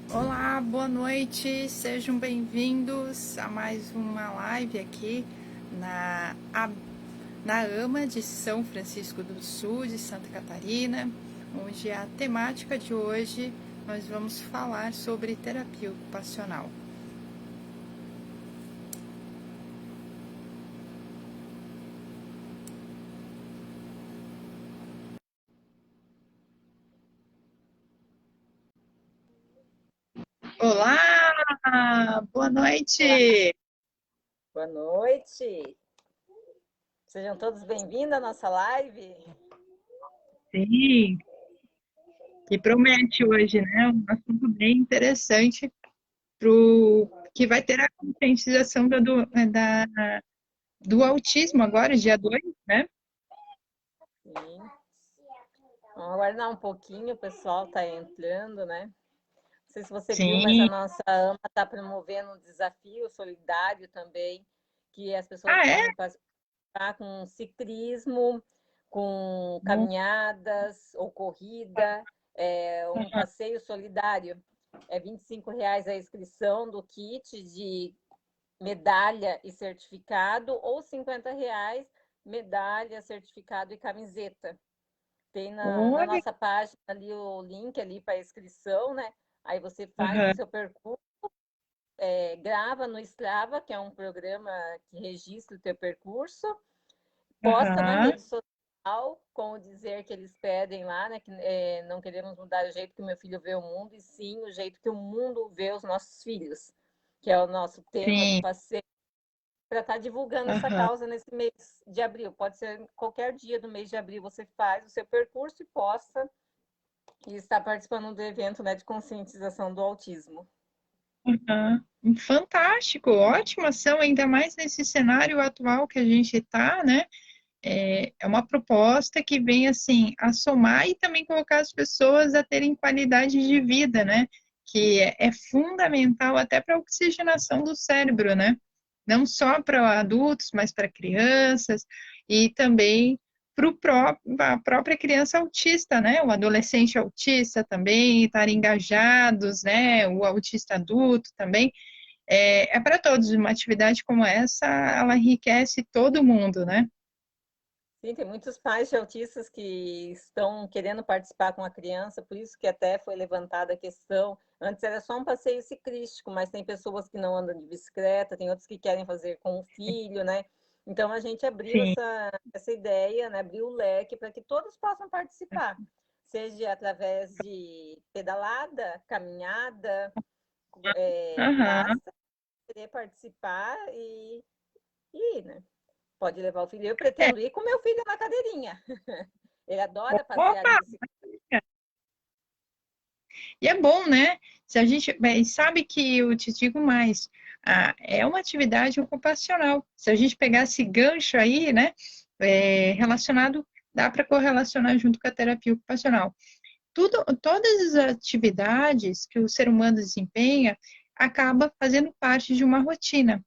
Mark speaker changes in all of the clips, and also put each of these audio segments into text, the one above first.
Speaker 1: Olá, boa noite, sejam bem-vindos a mais uma live aqui na AMA de São Francisco do Sul, de Santa Catarina, onde a temática de hoje nós vamos falar sobre terapia ocupacional. Olá, boa
Speaker 2: Olá,
Speaker 1: noite.
Speaker 2: boa noite. Sejam todos bem-vindos à nossa live.
Speaker 1: Sim, que promete hoje, né? Um assunto bem interessante que vai ter a conscientização do autismo agora, dia 2, né?
Speaker 2: Sim. Vamos aguardar um pouquinho, o pessoal está entrando, né? Não sei se você viu, mas a
Speaker 1: Sim.
Speaker 2: nossa AMA está promovendo um desafio solidário também, que as pessoas
Speaker 1: Ah, é?
Speaker 2: podem participar com ciclismo, com caminhadas ou corrida, um passeio solidário. É R$ 25 a inscrição do kit de medalha e certificado, ou R$ 50, medalha, certificado e camiseta. Tem na
Speaker 1: Olha.
Speaker 2: nossa página ali o link ali para inscrição, né? Aí você faz o
Speaker 1: Aham,
Speaker 2: seu percurso, grava no Strava, que é um programa que registra o teu percurso, posta na
Speaker 1: aham.
Speaker 2: rede social com o dizer que eles pedem lá, né? Que não queremos mudar o jeito que o meu filho vê o mundo, e sim o jeito que o mundo vê os nossos filhos, que é o nosso tema do
Speaker 1: Sim.
Speaker 2: passeio, para estar divulgando essa
Speaker 1: Aham.
Speaker 2: causa nesse mês de abril. Pode ser qualquer dia do mês de abril, você faz o seu percurso e posta, e está participando do evento, né, de conscientização do autismo.
Speaker 1: Aham. Fantástico, ótima ação, ainda mais nesse cenário atual que a gente está, né? É uma proposta que vem, assim, a somar e também colocar as pessoas a terem qualidade de vida, né? Que é fundamental até para a oxigenação do cérebro, né? Não só para adultos, mas para crianças e também para a própria criança autista, né? O adolescente autista também, estar engajados, né? O autista adulto também. É para todos. Uma atividade como essa, ela enriquece todo mundo, né?
Speaker 2: Sim, tem muitos pais de autistas que estão querendo participar com a criança, por isso que até foi levantada a questão. Antes era só um passeio ciclístico, mas tem pessoas que não andam de bicicleta, tem outros que querem fazer com o filho, né? Então a gente abriu
Speaker 1: Sim.
Speaker 2: essa ideia, né? Abriu o leque para que todos possam participar, seja através de pedalada, caminhada,
Speaker 1: Aham.
Speaker 2: basta querer participar e ir, né? Pode levar o filho. Eu
Speaker 1: É.
Speaker 2: pretendo ir com meu filho na cadeirinha. Ele adora passear de
Speaker 1: Opa!
Speaker 2: bicicleta.
Speaker 1: E é bom, né? Se a gente bem, sabe que eu te digo mais, é uma atividade ocupacional. Se a gente pegar esse gancho aí, né, relacionado, dá para correlacionar junto com a terapia ocupacional. Todas as atividades que o ser humano desempenha acaba fazendo parte de uma rotina.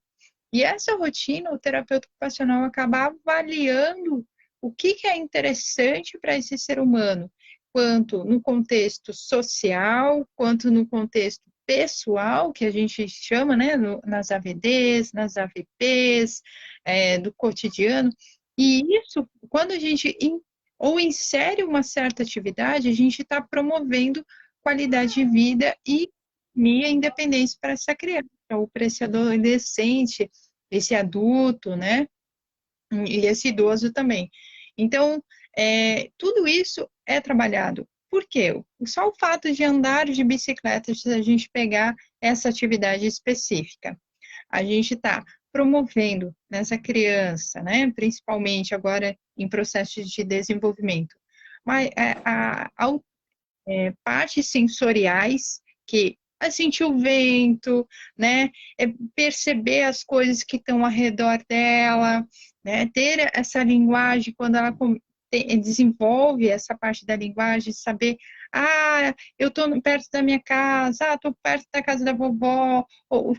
Speaker 1: E essa rotina, o terapeuta ocupacional acaba avaliando o que é interessante para esse ser humano, quanto no contexto social, quanto no contexto pessoal, que a gente chama, né, nas AVDs, nas AVPs, do cotidiano. E isso, quando a gente ou insere uma certa atividade, a gente está promovendo qualidade de vida e minha independência para essa criança, ou para esse adolescente, esse adulto, né? E esse idoso também. Então, tudo isso é trabalhado. Por quê? Só o fato de andar de bicicleta, se a gente pegar essa atividade específica, a gente está promovendo nessa criança, né, principalmente agora em processos de desenvolvimento, mas partes sensoriais, que é sentir o vento, né? É perceber as coisas que estão ao redor dela, né? Ter essa linguagem quando ela desenvolve essa parte da linguagem, saber, eu estou perto da minha casa, estou perto da casa da vovó, ou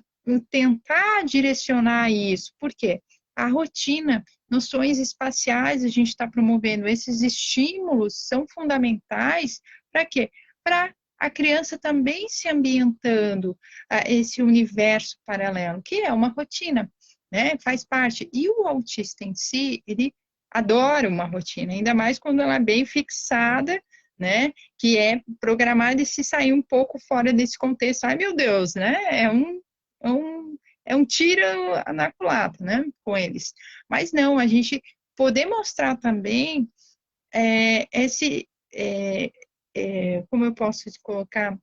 Speaker 1: tentar direcionar isso. Por quê? A rotina, noções espaciais, a gente está promovendo esses estímulos, são fundamentais para quê? Para a criança também se ambientando a esse universo paralelo, que é uma rotina, né? Faz parte. E o autista em si, ele adora uma rotina, ainda mais quando ela é bem fixada, né? Que é programada e se sair um pouco fora desse contexto, ai meu Deus, né? É um, é um tiro na culatra, né? Com eles. Mas não, a gente poder mostrar também esse, como eu posso colocar,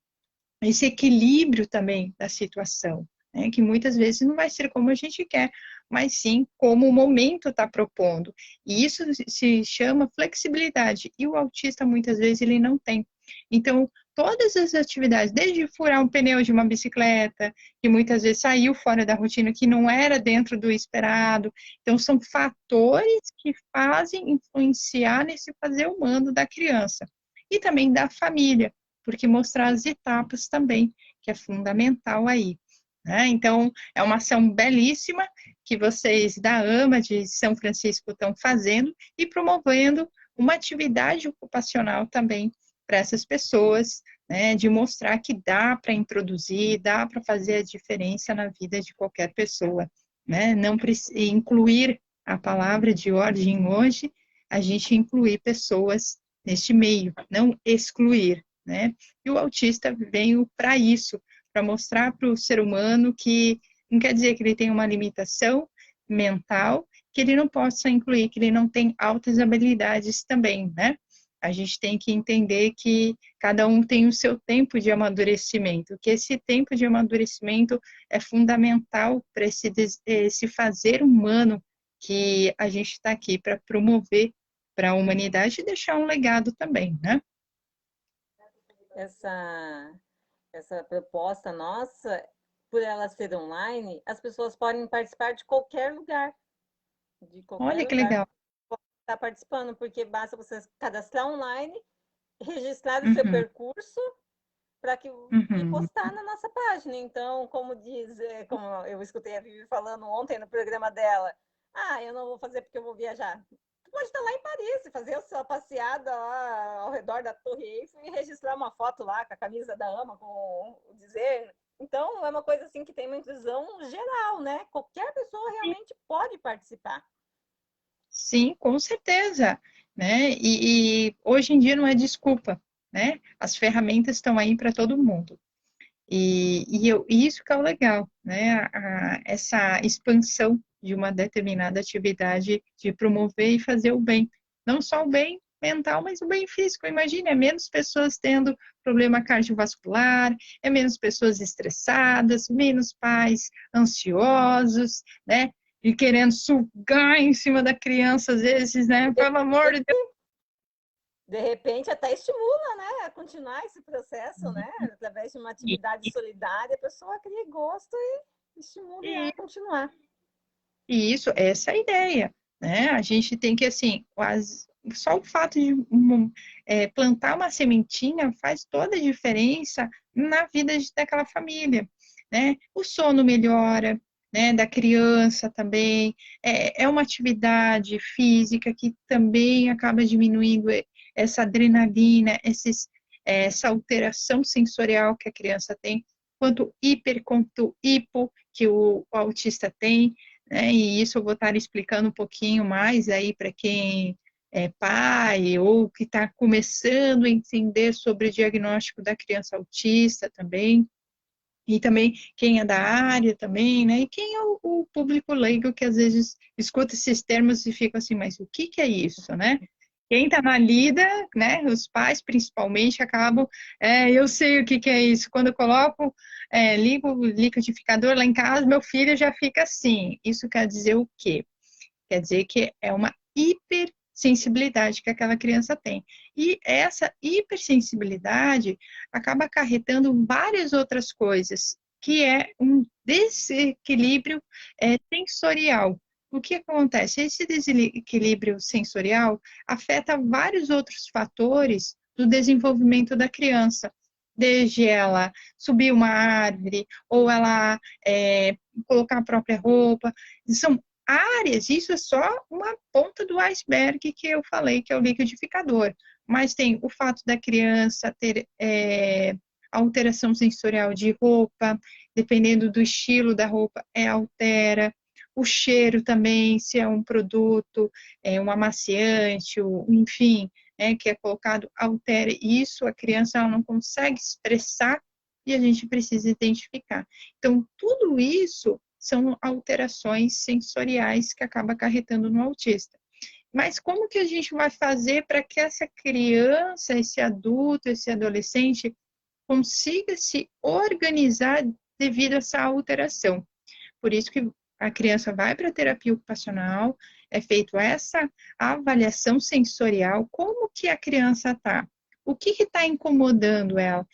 Speaker 1: esse equilíbrio também da situação, né? Que muitas vezes não vai ser como a gente quer, mas sim como o momento está propondo. E isso se chama flexibilidade, e o autista muitas vezes ele não tem. Então, todas as atividades, desde furar um pneu de uma bicicleta, que muitas vezes saiu fora da rotina, que não era dentro do esperado, então são fatores que fazem influenciar nesse fazer humano da criança. E também da família, porque mostrar as etapas também, que é fundamental aí. Né? Então, é uma ação belíssima que vocês da AMA de São Francisco estão fazendo e promovendo uma atividade ocupacional também para essas pessoas, né, de mostrar que dá para introduzir, dá para fazer a diferença na vida de qualquer pessoa. Né? Não incluir a palavra de ordem hoje, a gente incluir pessoas neste meio, não excluir. Né? E o autista veio para isso, para mostrar para o ser humano que não quer dizer que ele tem uma limitação mental, que ele não possa incluir, que ele não tem altas habilidades também, né? A gente tem que entender que cada um tem o seu tempo de amadurecimento, que esse tempo de amadurecimento é fundamental para esse fazer humano que a gente está aqui para promover para a humanidade e deixar um legado também, né?
Speaker 2: Essa proposta nossa, por ela ser online, as pessoas podem participar de qualquer lugar. De qualquer
Speaker 1: Olha que
Speaker 2: lugar.
Speaker 1: legal.
Speaker 2: Pode estar participando, porque basta você cadastrar online, registrar o seu
Speaker 1: Uhum,
Speaker 2: percurso para que e
Speaker 1: uhum.
Speaker 2: postar na nossa página. Então, como diz, como eu escutei a Vivi falando ontem no programa dela, eu não vou fazer porque eu vou viajar. Tu pode estar lá em Paris, fazer a sua passeada lá ao redor da Torre Eiffel e registrar uma foto lá com a camisa da AMA, com o dizer. Então, é uma coisa assim que tem uma inclusão geral, né? Qualquer pessoa realmente pode participar.
Speaker 1: Sim, com certeza, né? E hoje em dia não é desculpa, né? As ferramentas estão aí para todo mundo. E isso que é o legal, né? Essa expansão de uma determinada atividade de promover e fazer o bem. Não só o bem mental, mas o bem físico. Imagine, é menos pessoas tendo problema cardiovascular, é menos pessoas estressadas, menos pais ansiosos, né? E querendo sugar em cima da criança, às vezes, né? Pelo amor de Deus.
Speaker 2: De repente, até estimula, né, a continuar esse processo, né? Através de uma atividade solidária, a pessoa cria gosto e estimula
Speaker 1: E,
Speaker 2: a continuar.
Speaker 1: e isso, essa é a ideia, né? A gente tem que, assim, só o fato de plantar uma sementinha faz toda a diferença na vida daquela família, né? O sono melhora, né, da criança também, é uma atividade física que também acaba diminuindo essa adrenalina, essa alteração sensorial que a criança tem, quanto hipo que o autista tem, né? E isso eu vou estar explicando um pouquinho mais aí para quem é pai ou que está começando a entender sobre o diagnóstico da criança autista também, e também quem é da área também, né? E quem é o público leigo que às vezes escuta esses termos e fica assim, mas o que é isso, né? Quem está na lida, né, os pais principalmente acabam, eu sei o que é isso. Quando eu coloco, ligo o liquidificador lá em casa, meu filho já fica assim. Isso quer dizer o quê? Quer dizer que é uma hipersensibilidade que aquela criança tem. E essa hipersensibilidade acaba acarretando várias outras coisas, que é um desequilíbrio sensorial. O que acontece? Esse desequilíbrio sensorial afeta vários outros fatores do desenvolvimento da criança, desde ela subir uma árvore, ou ela colocar a própria roupa. São áreas, isso é só uma ponta do iceberg que eu falei, que é o liquidificador. Mas tem o fato da criança ter alteração sensorial de roupa, dependendo do estilo da roupa, altera. O cheiro também, se é um produto, um amaciante, enfim, que é colocado, altera. Isso a criança ela não consegue expressar e a gente precisa identificar. Então, tudo isso são alterações sensoriais que acaba acarretando no autista. Mas como que a gente vai fazer para que essa criança, esse adulto, esse adolescente consiga se organizar devido a essa alteração? Por isso que a criança vai para a terapia ocupacional, é feito essa avaliação sensorial, como que a criança está? O que está incomodando ela?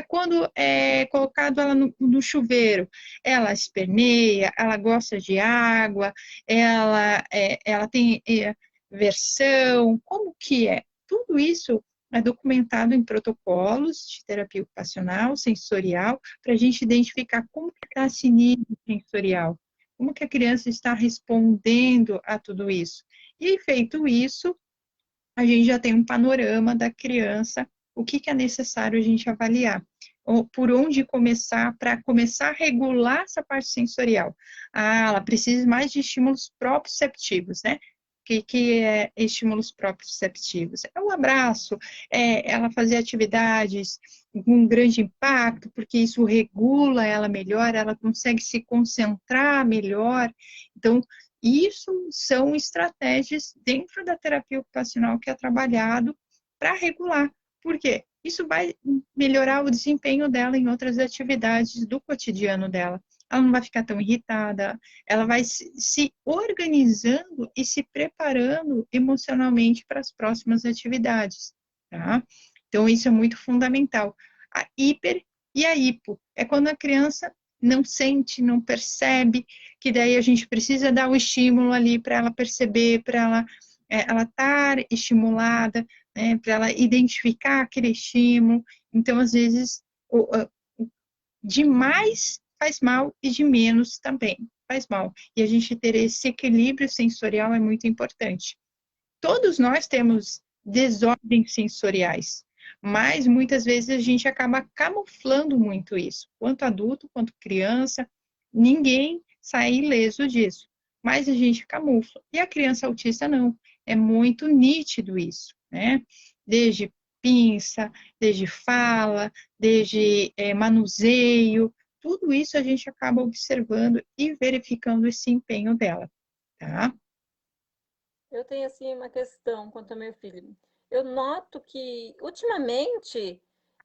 Speaker 1: Quando é colocado ela no chuveiro, ela esperneia, ela gosta de água, ela tem versão, como que é? Tudo isso é documentado em protocolos de terapia ocupacional, sensorial, para a gente identificar como está esse nível sensorial, como que a criança está respondendo a tudo isso. E feito isso, a gente já tem um panorama da criança, o que é necessário a gente avaliar, ou por onde começar para começar a regular essa parte sensorial. Ela precisa mais de estímulos proprioceptivos, né? Que é estímulos proprioceptivos? É o abraço, ela fazer atividades com um grande impacto, porque isso regula ela melhor, ela consegue se concentrar melhor. Então, isso são estratégias dentro da terapia ocupacional que é trabalhado para regular. Por quê? Isso vai melhorar o desempenho dela em outras atividades do cotidiano dela. Ela não vai ficar tão irritada, ela vai se organizando e se preparando emocionalmente para as próximas atividades, tá? Então, isso é muito fundamental. A hiper e a hipo é quando a criança não sente, não percebe, que daí a gente precisa dar o estímulo ali para ela perceber, para ela estar estimulada, né, para ela identificar aquele estímulo. Então, às vezes, de mais faz mal e de menos também faz mal. E a gente ter esse equilíbrio sensorial é muito importante. Todos nós temos desordens sensoriais, mas muitas vezes a gente acaba camuflando muito isso. Quanto adulto, quanto criança, ninguém sai ileso disso, mas a gente camufla. E a criança autista não, é muito nítido isso, né? Desde pinça, desde fala, desde manuseio, tudo isso a gente acaba observando e verificando esse empenho dela, tá?
Speaker 2: Eu tenho, assim, uma questão quanto ao meu filho. Eu noto que, ultimamente,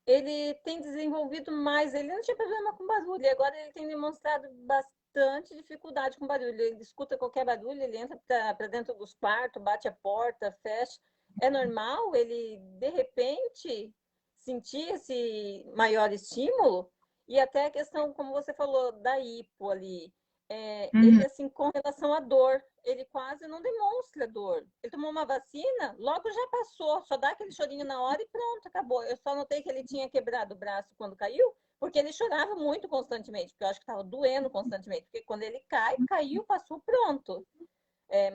Speaker 2: ele tem desenvolvido mais. Ele não tinha problema com barulho, e agora ele tem demonstrado bastante dificuldade com barulho. Ele escuta qualquer barulho, ele entra para dentro dos quartos, bate a porta, fecha. É normal ele, de repente, sentir esse maior estímulo? E até a questão, como você falou, da hipo ali. Ele,
Speaker 1: Uhum.
Speaker 2: assim, com relação à dor, ele quase não demonstra dor. Ele tomou uma vacina, logo já passou, só dá aquele chorinho na hora e pronto, acabou. Eu só notei que ele tinha quebrado o braço quando caiu, porque ele chorava muito constantemente, porque eu acho que estava doendo constantemente, porque quando ele caiu, passou, pronto.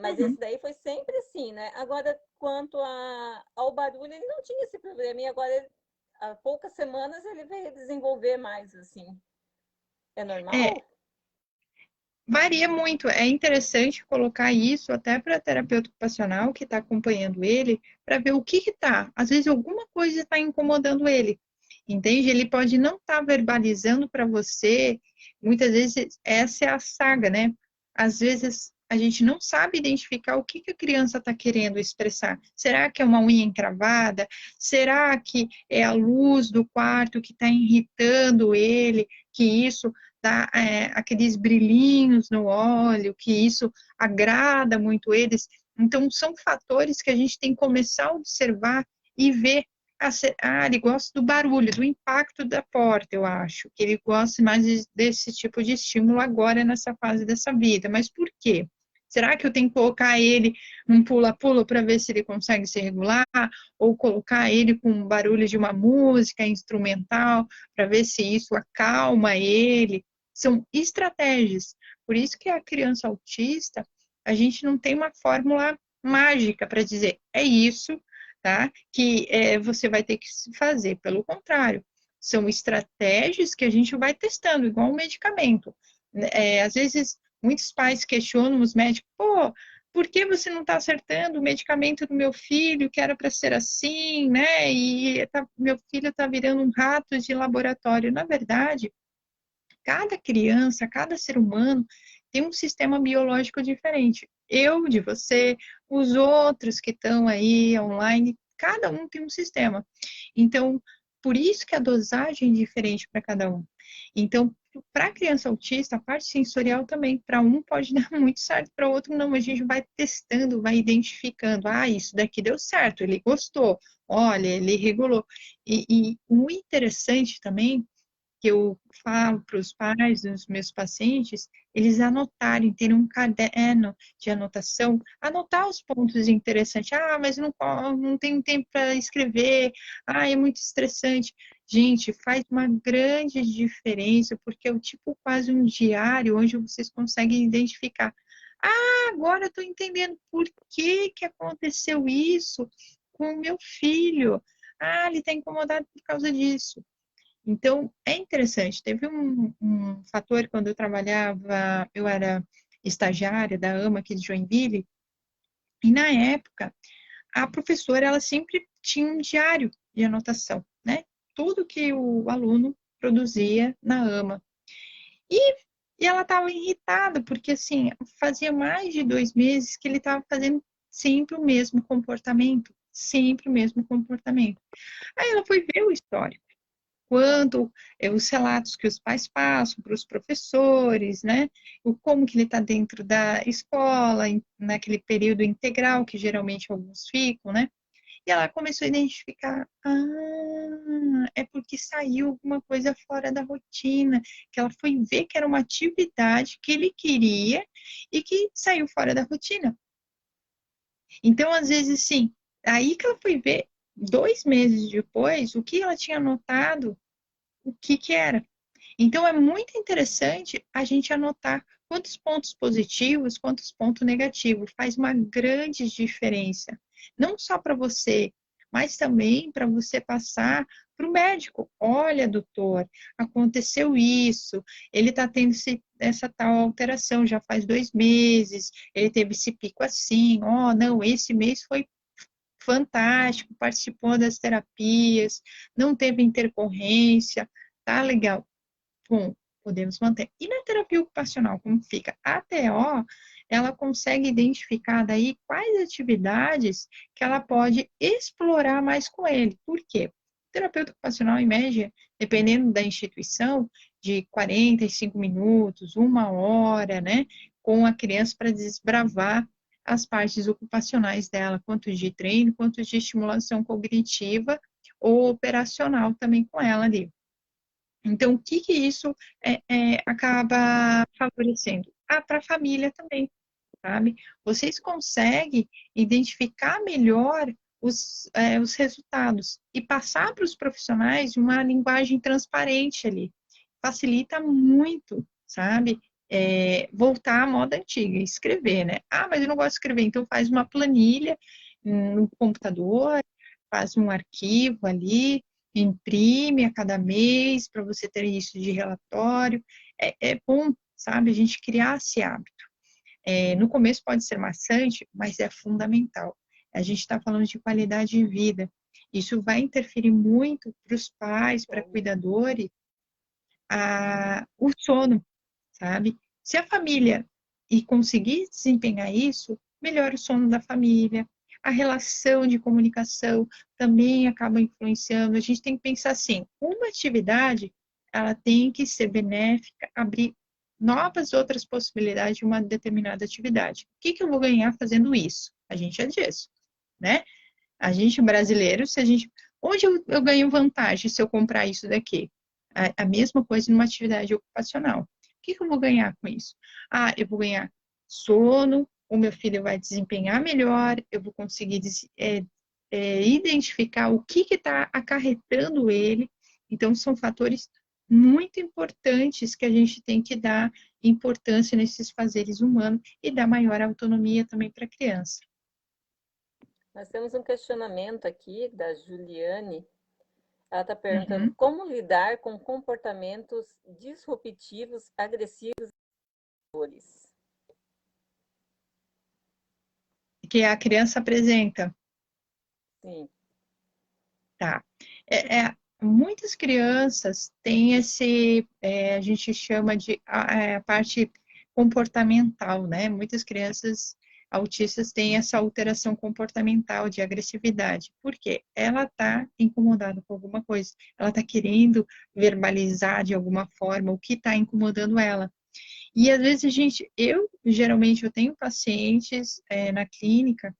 Speaker 2: Mas esse
Speaker 1: Uhum.
Speaker 2: daí foi sempre assim, né? Agora, quanto ao barulho, ele não tinha esse problema, e agora, há poucas semanas, ele veio desenvolver mais, assim. É
Speaker 1: É,
Speaker 2: normal?
Speaker 1: varia muito. É interessante colocar isso até para terapeuta ocupacional que está acompanhando ele, para ver o que está. Às vezes alguma coisa está incomodando ele, entende? Ele pode não estar verbalizando para você. Muitas vezes essa é a saga, né? Às vezes a gente não sabe identificar o que a criança está querendo expressar. Será que é uma unha encravada? Será que é a luz do quarto que está irritando ele? Que isso dá aqueles brilhinhos no óleo, que isso agrada muito eles. Então, são fatores que a gente tem que começar a observar e ver. Ele gosta do barulho, do impacto da porta, eu acho, que ele gosta mais desse tipo de estímulo agora nessa fase dessa vida. Mas por quê? Será que eu tenho que colocar ele num pula-pula para ver se ele consegue se regular? Ou colocar ele com um barulho de uma música instrumental para ver se isso acalma ele? São estratégias. Por isso que a criança autista, a gente não tem uma fórmula mágica para dizer é isso, tá? Que você vai ter que fazer. Pelo contrário, são estratégias que a gente vai testando, igual um medicamento. Às vezes, muitos pais questionam os médicos, pô, por que você não está acertando o medicamento do meu filho, que era para ser assim, né? E meu filho está virando um rato de laboratório. Na verdade, cada criança, cada ser humano tem um sistema biológico diferente. Eu, de você, os outros que estão aí online, cada um tem um sistema. Então, por isso que a dosagem é diferente para cada um. Então, para a criança autista, a parte sensorial também, para um pode dar muito certo, para o outro não. A gente vai testando, vai identificando. Ah, isso daqui deu certo, ele gostou. Olha, ele regulou. E o interessante também que eu falo para os pais dos meus pacientes, eles anotarem, terem um caderno de anotação, anotar os pontos interessantes. Ah, mas não tenho tempo para escrever. Ah, é muito estressante. Gente, faz uma grande diferença, porque é o tipo quase um diário onde vocês conseguem identificar. Ah, agora eu estou entendendo por que que aconteceu isso com o meu filho. Ah, ele está incomodado por causa disso. Então, é interessante. Teve um fator quando eu trabalhava, eu era estagiária da AMA aqui de Joinville, e na época, a professora, ela sempre tinha um diário de anotação, né? Tudo que o aluno produzia na AMA. E, e ela estava irritada, porque, assim, fazia mais de 2 meses que ele estava fazendo sempre o mesmo comportamento, sempre o mesmo comportamento. Aí ela foi ver o histórico quanto os relatos que os pais passam para os professores, né? O como que ele está dentro da escola, naquele período integral, que geralmente alguns ficam, né? E ela começou a identificar, é porque saiu alguma coisa fora da rotina, que ela foi ver que era uma atividade que ele queria e que saiu fora da rotina. Então, às vezes, sim, aí que ela foi ver, 2 meses depois, o que ela tinha notado o que que era. Então, é muito interessante a gente anotar quantos pontos positivos, quantos pontos negativos. Faz uma grande diferença. Não só para você, mas também para você passar para o médico. Olha, doutor, aconteceu isso, ele está tendo essa tal alteração já faz 2 meses, ele teve esse pico assim, não, esse mês foi fantástico, participou das terapias, não teve intercorrência, tá legal. Bom, podemos manter. E na terapia ocupacional, como fica? A TO, ela consegue identificar daí quais atividades que ela pode explorar mais com ele. Por quê? O terapeuta ocupacional, em média, dependendo da instituição, de 45 minutos, 1 hora, né, com a criança para desbravar as partes ocupacionais dela, quanto de treino, quanto de estimulação cognitiva ou operacional também com ela ali. Então, o que que isso acaba favorecendo? Ah, para a família também, sabe? Vocês conseguem identificar melhor os resultados e passar para os profissionais uma linguagem transparente ali. Facilita muito, sabe? Voltar à moda antiga, escrever, né? Ah, mas eu não gosto de escrever, então faz uma planilha no computador, faz um arquivo ali, imprime a cada mês para você ter isso de relatório. É bom, sabe, a gente criar esse hábito. No começo pode ser maçante, mas é fundamental. A gente está falando de qualidade de vida. Isso vai interferir muito para os pais, para cuidadores, o sono, sabe? Se a família e conseguir desempenhar isso, melhora o sono da família. A relação de comunicação também acaba influenciando. A gente tem que pensar assim, uma atividade, ela tem que ser benéfica, abrir novas outras possibilidades de uma determinada atividade. O que que eu vou ganhar fazendo isso? A gente é disso, né? A gente brasileiro, se a gente, onde eu ganho vantagem se eu comprar isso daqui? A mesma coisa numa atividade ocupacional. O que que eu vou ganhar com isso? Ah, eu vou ganhar sono, o meu filho vai desempenhar melhor, eu vou conseguir identificar o que está acarretando ele. Então, são fatores muito importantes que a gente tem que dar importância nesses fazeres humanos e dar maior autonomia também para a criança.
Speaker 2: Nós temos um questionamento aqui da Juliane. Ela está perguntando
Speaker 1: Uhum.
Speaker 2: como lidar com comportamentos disruptivos, agressivos e dores.
Speaker 1: Que a criança apresenta.
Speaker 2: Sim.
Speaker 1: Tá. Muitas crianças têm a gente chama de a parte comportamental, né? Muitas crianças autistas têm essa alteração comportamental de agressividade. Por quê? Ela está incomodada com alguma coisa, ela está querendo verbalizar de alguma forma o que está incomodando ela. E às vezes geralmente eu tenho pacientes na clínica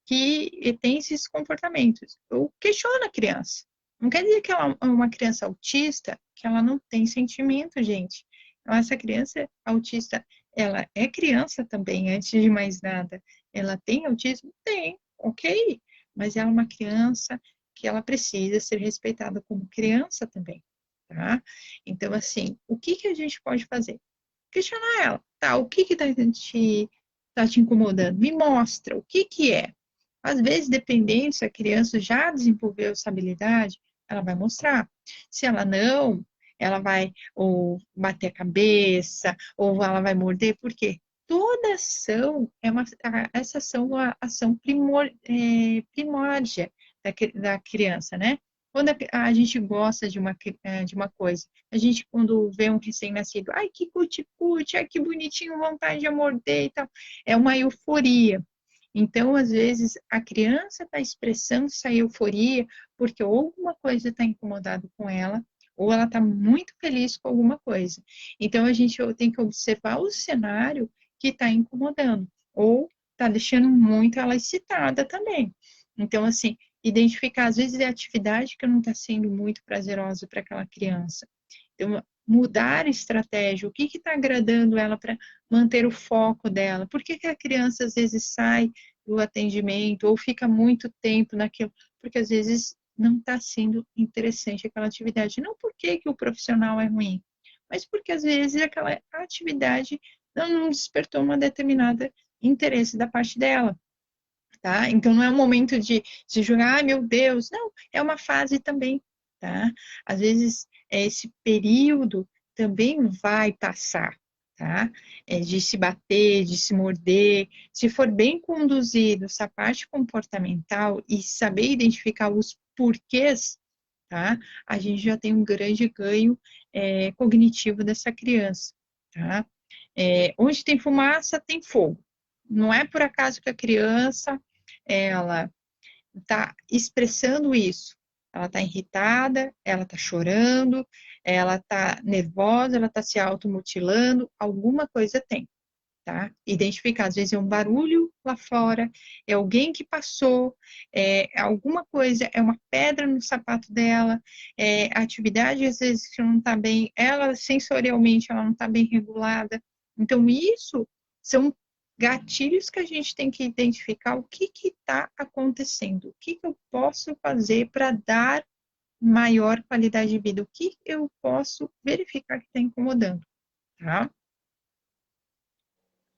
Speaker 1: que tem esses comportamentos. Eu questiono a criança. Não quer dizer que ela é uma criança autista, que ela não tem sentimento, gente. Então, essa criança autista, ela é criança também, antes de mais nada. Ela tem autismo? Tem, ok. Mas ela é uma criança que ela precisa ser respeitada como criança também, tá? Então, assim, o que que a gente pode fazer? Questionar ela, tá? O que que tá te incomodando? Me mostra, o que que é? Às vezes, dependendo se a criança já desenvolveu essa habilidade, ela vai mostrar. Se ela não, ela vai ou bater a cabeça, ou ela vai morder, por quê? Toda ação essa ação é uma ação primórdia da criança, né? Quando a gente gosta de uma coisa, a gente, quando vê um recém-nascido, ai, que cuti-cuti, ai, que bonitinho, vontade de morder e tal, é uma euforia. Então, às vezes, a criança está expressando essa euforia porque ou alguma coisa está incomodada com ela, ou ela está muito feliz com alguma coisa. Então, a gente tem que observar o cenário que está incomodando, ou está deixando muito ela excitada também. Então, assim, identificar, às vezes, é a atividade que não está sendo muito prazerosa para aquela criança. Então, mudar a estratégia, o que está agradando ela para manter o foco dela. Por que, que a criança às vezes sai do atendimento ou fica muito tempo naquilo? Porque às vezes não está sendo interessante aquela atividade. Não porque que o profissional é ruim, mas porque às vezes aquela atividade não despertou uma determinada interesse da parte dela. Tá? Então não é um momento de se julgar, ai meu Deus, não, é uma fase também, tá? Às vezes esse período também vai passar, tá? De se bater, de se morder, se for bem conduzido essa parte comportamental e saber identificar os porquês, tá? A gente já tem um grande ganho cognitivo dessa criança, tá? Onde tem fumaça, tem fogo. Não é por acaso que a criança ela está expressando isso. Ela está irritada, ela está chorando, ela está nervosa, ela está se automutilando, alguma coisa tem, tá? Identificar, às vezes é um barulho lá fora, é alguém que passou, alguma coisa, é uma pedra no sapato dela, a atividade às vezes que não está bem, ela sensorialmente ela não está bem regulada. Então, isso são gatilhos que a gente tem que identificar o que está acontecendo, o que eu posso fazer para dar maior qualidade de vida, o que eu posso verificar que está incomodando, tá?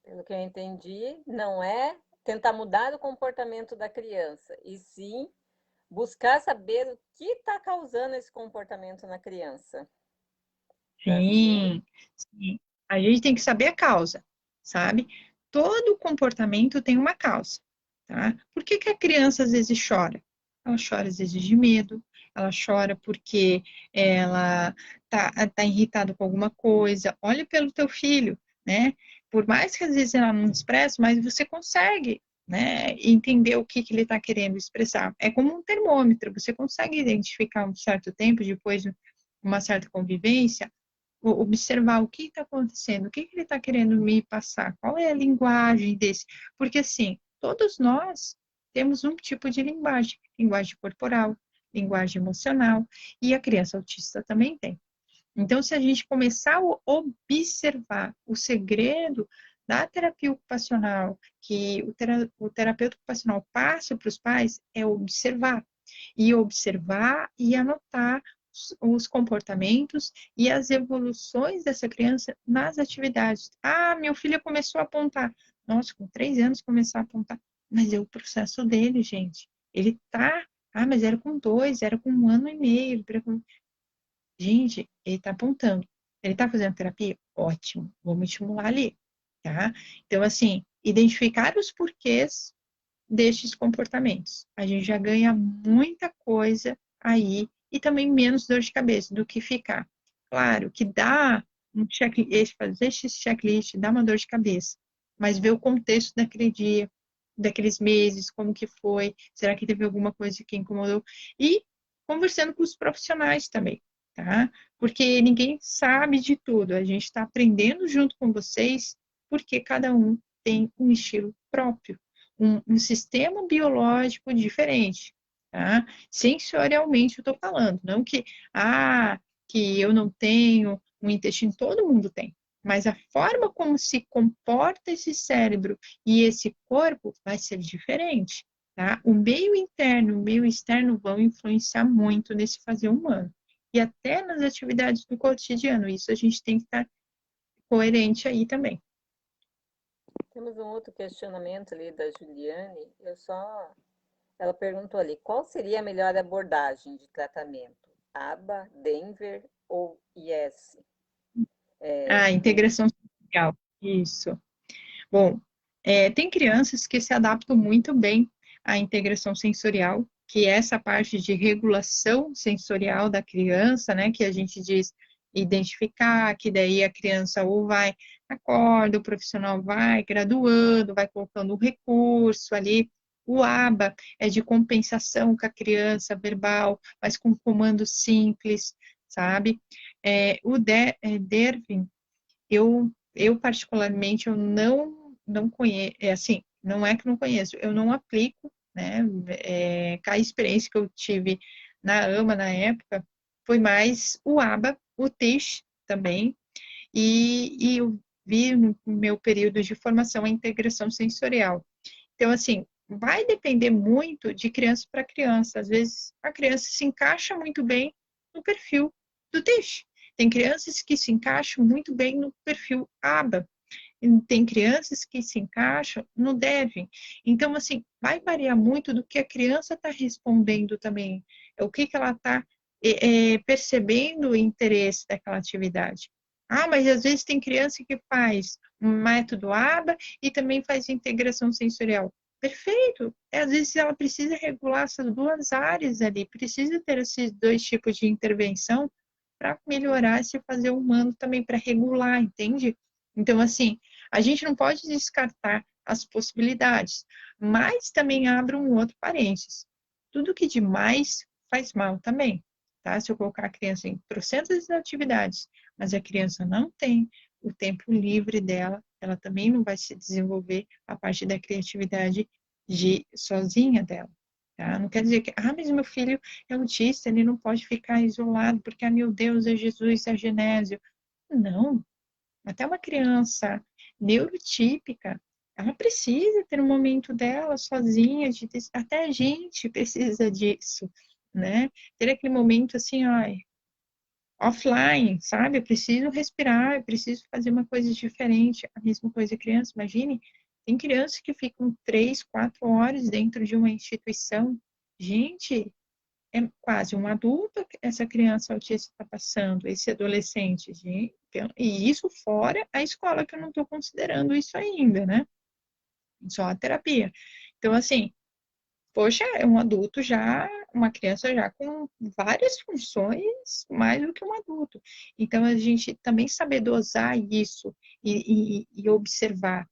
Speaker 2: Pelo que eu entendi, não é tentar mudar o comportamento da criança, e sim buscar saber o que está causando esse comportamento na criança. É assim?
Speaker 1: Sim, sim. A gente tem que saber a causa, sabe? Todo comportamento tem uma causa, tá? Por que que a criança às vezes chora? Ela chora às vezes de medo, ela chora porque ela tá irritada com alguma coisa. Olha pelo teu filho, né? Por mais que às vezes ela não expresse, mas você consegue, né, entender o que que ele está querendo expressar. É como um termômetro, você consegue identificar um certo tempo, depois de uma certa convivência, observar o que está acontecendo, o que, que ele está querendo me passar, qual é a linguagem desse. Porque, assim, todos nós temos um tipo de linguagem corporal, linguagem emocional, e a criança autista também tem. Então, se a gente começar a observar o segredo da terapia ocupacional, que o terapeuta ocupacional passa para os pais, é observar e anotar os comportamentos e as evoluções dessa criança nas atividades. Ah, meu filho começou a apontar. Nossa, com 3 anos começou a apontar. Mas é o processo dele, gente. Ele está Ah, mas era com 2, era com 1 ano e meio. Gente, ele está apontando. Ele está fazendo terapia? Ótimo, vamos estimular ali, tá? Então, assim, identificar os porquês destes comportamentos. A gente já ganha muita coisa aí e também menos dor de cabeça do que ficar. Claro que dá um checklist, fazer esse checklist dá uma dor de cabeça, mas ver o contexto daquele dia, daqueles meses, como que foi, será que teve alguma coisa que incomodou e conversando com os profissionais também, tá? Porque ninguém sabe de tudo, a gente está aprendendo junto com vocês, porque cada um tem um estilo próprio um sistema biológico diferente, tá? Sensorialmente eu estou falando, não que eu não tenho um intestino, todo mundo tem, mas a forma como se comporta esse cérebro e esse corpo vai ser diferente, tá? O meio interno e o meio externo vão influenciar muito nesse fazer humano. E até nas atividades do cotidiano, isso a gente tem que estar coerente aí também.
Speaker 2: Temos um outro questionamento ali da Juliane. Ela perguntou ali, qual seria a melhor abordagem de tratamento? ABA, Denver ou IS?
Speaker 1: Integração social, isso. Bom, tem crianças que se adaptam muito bem à integração sensorial, que é essa parte de regulação sensorial da criança, né, que a gente diz identificar, que daí a criança ou vai, acorda, o profissional vai graduando, vai colocando um recurso ali. O ABA é de compensação com a criança verbal, mas com comando simples, sabe? Dervin, eu particularmente, eu não conheço, assim, não é que não conheço, eu não aplico, né, com a experiência que eu tive na AMA na época, foi mais o ABA, o TIS também, e eu vi no meu período de formação a integração sensorial. Então, assim, vai depender muito de criança para criança. Às vezes, a criança se encaixa muito bem no perfil do TIS. Tem crianças que se encaixam muito bem no perfil ABA. Tem crianças que se encaixam no DEV. Então, assim, vai variar muito do que a criança está respondendo também. É o que ela está percebendo o interesse daquela atividade. Ah, mas às vezes tem criança que faz um método ABA e também faz integração sensorial. Perfeito. Às vezes ela precisa regular essas duas áreas ali, precisa ter esses dois tipos de intervenção para melhorar esse fazer humano também, para regular, entende? Então, assim, a gente não pode descartar as possibilidades, mas também abre um outro parênteses. Tudo que demais faz mal também, tá? Se eu colocar a criança em trocentas atividades, mas a criança não tem o tempo livre dela, ela também não vai se desenvolver a parte da criatividade sozinha dela. Tá? Não quer dizer que, mas meu filho é autista, ele não pode ficar isolado, porque, meu Deus, é Jesus, é Genésio. Não, até uma criança neurotípica, ela precisa ter um momento dela sozinha, até a gente precisa disso, né? Ter aquele momento assim, offline, sabe? Eu preciso respirar, eu preciso fazer uma coisa diferente. A mesma coisa criança, imagine, tem crianças que ficam 3, 4 horas dentro de uma instituição. Gente, é quase um adulto que essa criança autista está passando, esse adolescente, gente. E isso fora a escola, que eu não estou considerando isso ainda, né? Só a terapia. Então, assim, poxa, é um adulto já, uma criança já com várias funções mais do que um adulto. Então, a gente também saber dosar isso e observar.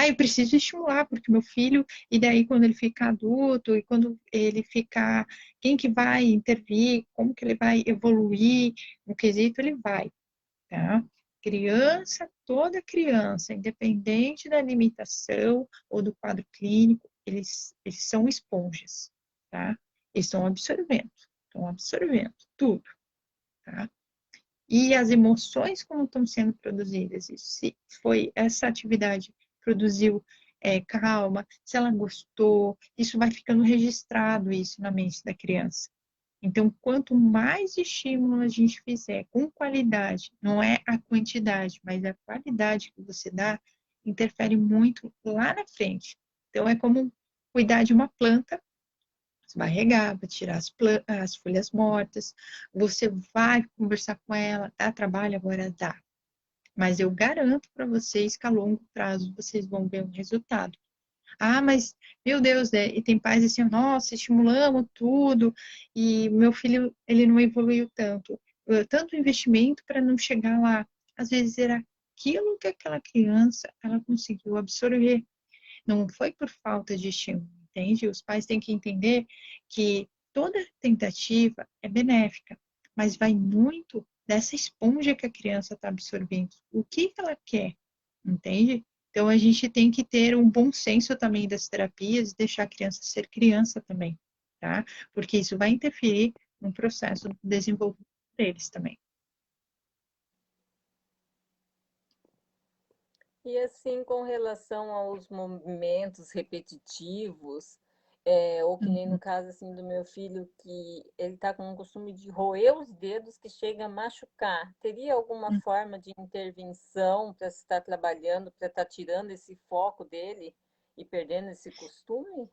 Speaker 1: Eu preciso estimular, porque meu filho, e daí quando ele ficar adulto, e quando ele ficar, quem que vai intervir, como que ele vai evoluir, no quesito ele vai, tá? Criança, toda criança, independente da limitação ou do quadro clínico, eles são esponjas, tá? Eles estão absorvendo tudo, tá? E as emoções como estão sendo produzidas, se foi essa atividade produziu calma, se ela gostou, isso vai ficando registrado isso na mente da criança. Então, quanto mais estímulo a gente fizer com qualidade, não é a quantidade, mas a qualidade que você dá, interfere muito lá na frente. Então, é como cuidar de uma planta Você vai regar, vai tirar as folhas mortas, você vai conversar com ela, dá trabalho agora? Dá. Mas eu garanto para vocês que a longo prazo vocês vão ver um resultado. Ah, mas, meu Deus, né? E tem pais assim, nossa, estimulamos tudo, e meu filho, ele não evoluiu tanto. Tanto investimento para não chegar lá. Às vezes era aquilo que aquela criança, ela conseguiu absorver. Não foi por falta de estímulo, entende? Os pais têm que entender que toda tentativa é benéfica, mas vai muito dessa esponja que a criança está absorvendo. O que ela quer, entende? Então, a gente tem que ter um bom senso também das terapias e deixar a criança ser criança também, tá? Porque isso vai interferir no processo de desenvolvimento deles também.
Speaker 2: E assim, com relação aos movimentos repetitivos, ou que nem no
Speaker 1: Uhum.
Speaker 2: caso assim do meu filho, que ele está com o costume de roer os dedos que chega a machucar. Teria alguma forma de intervenção para estar trabalhando, para estar tirando esse foco dele e perdendo esse costume?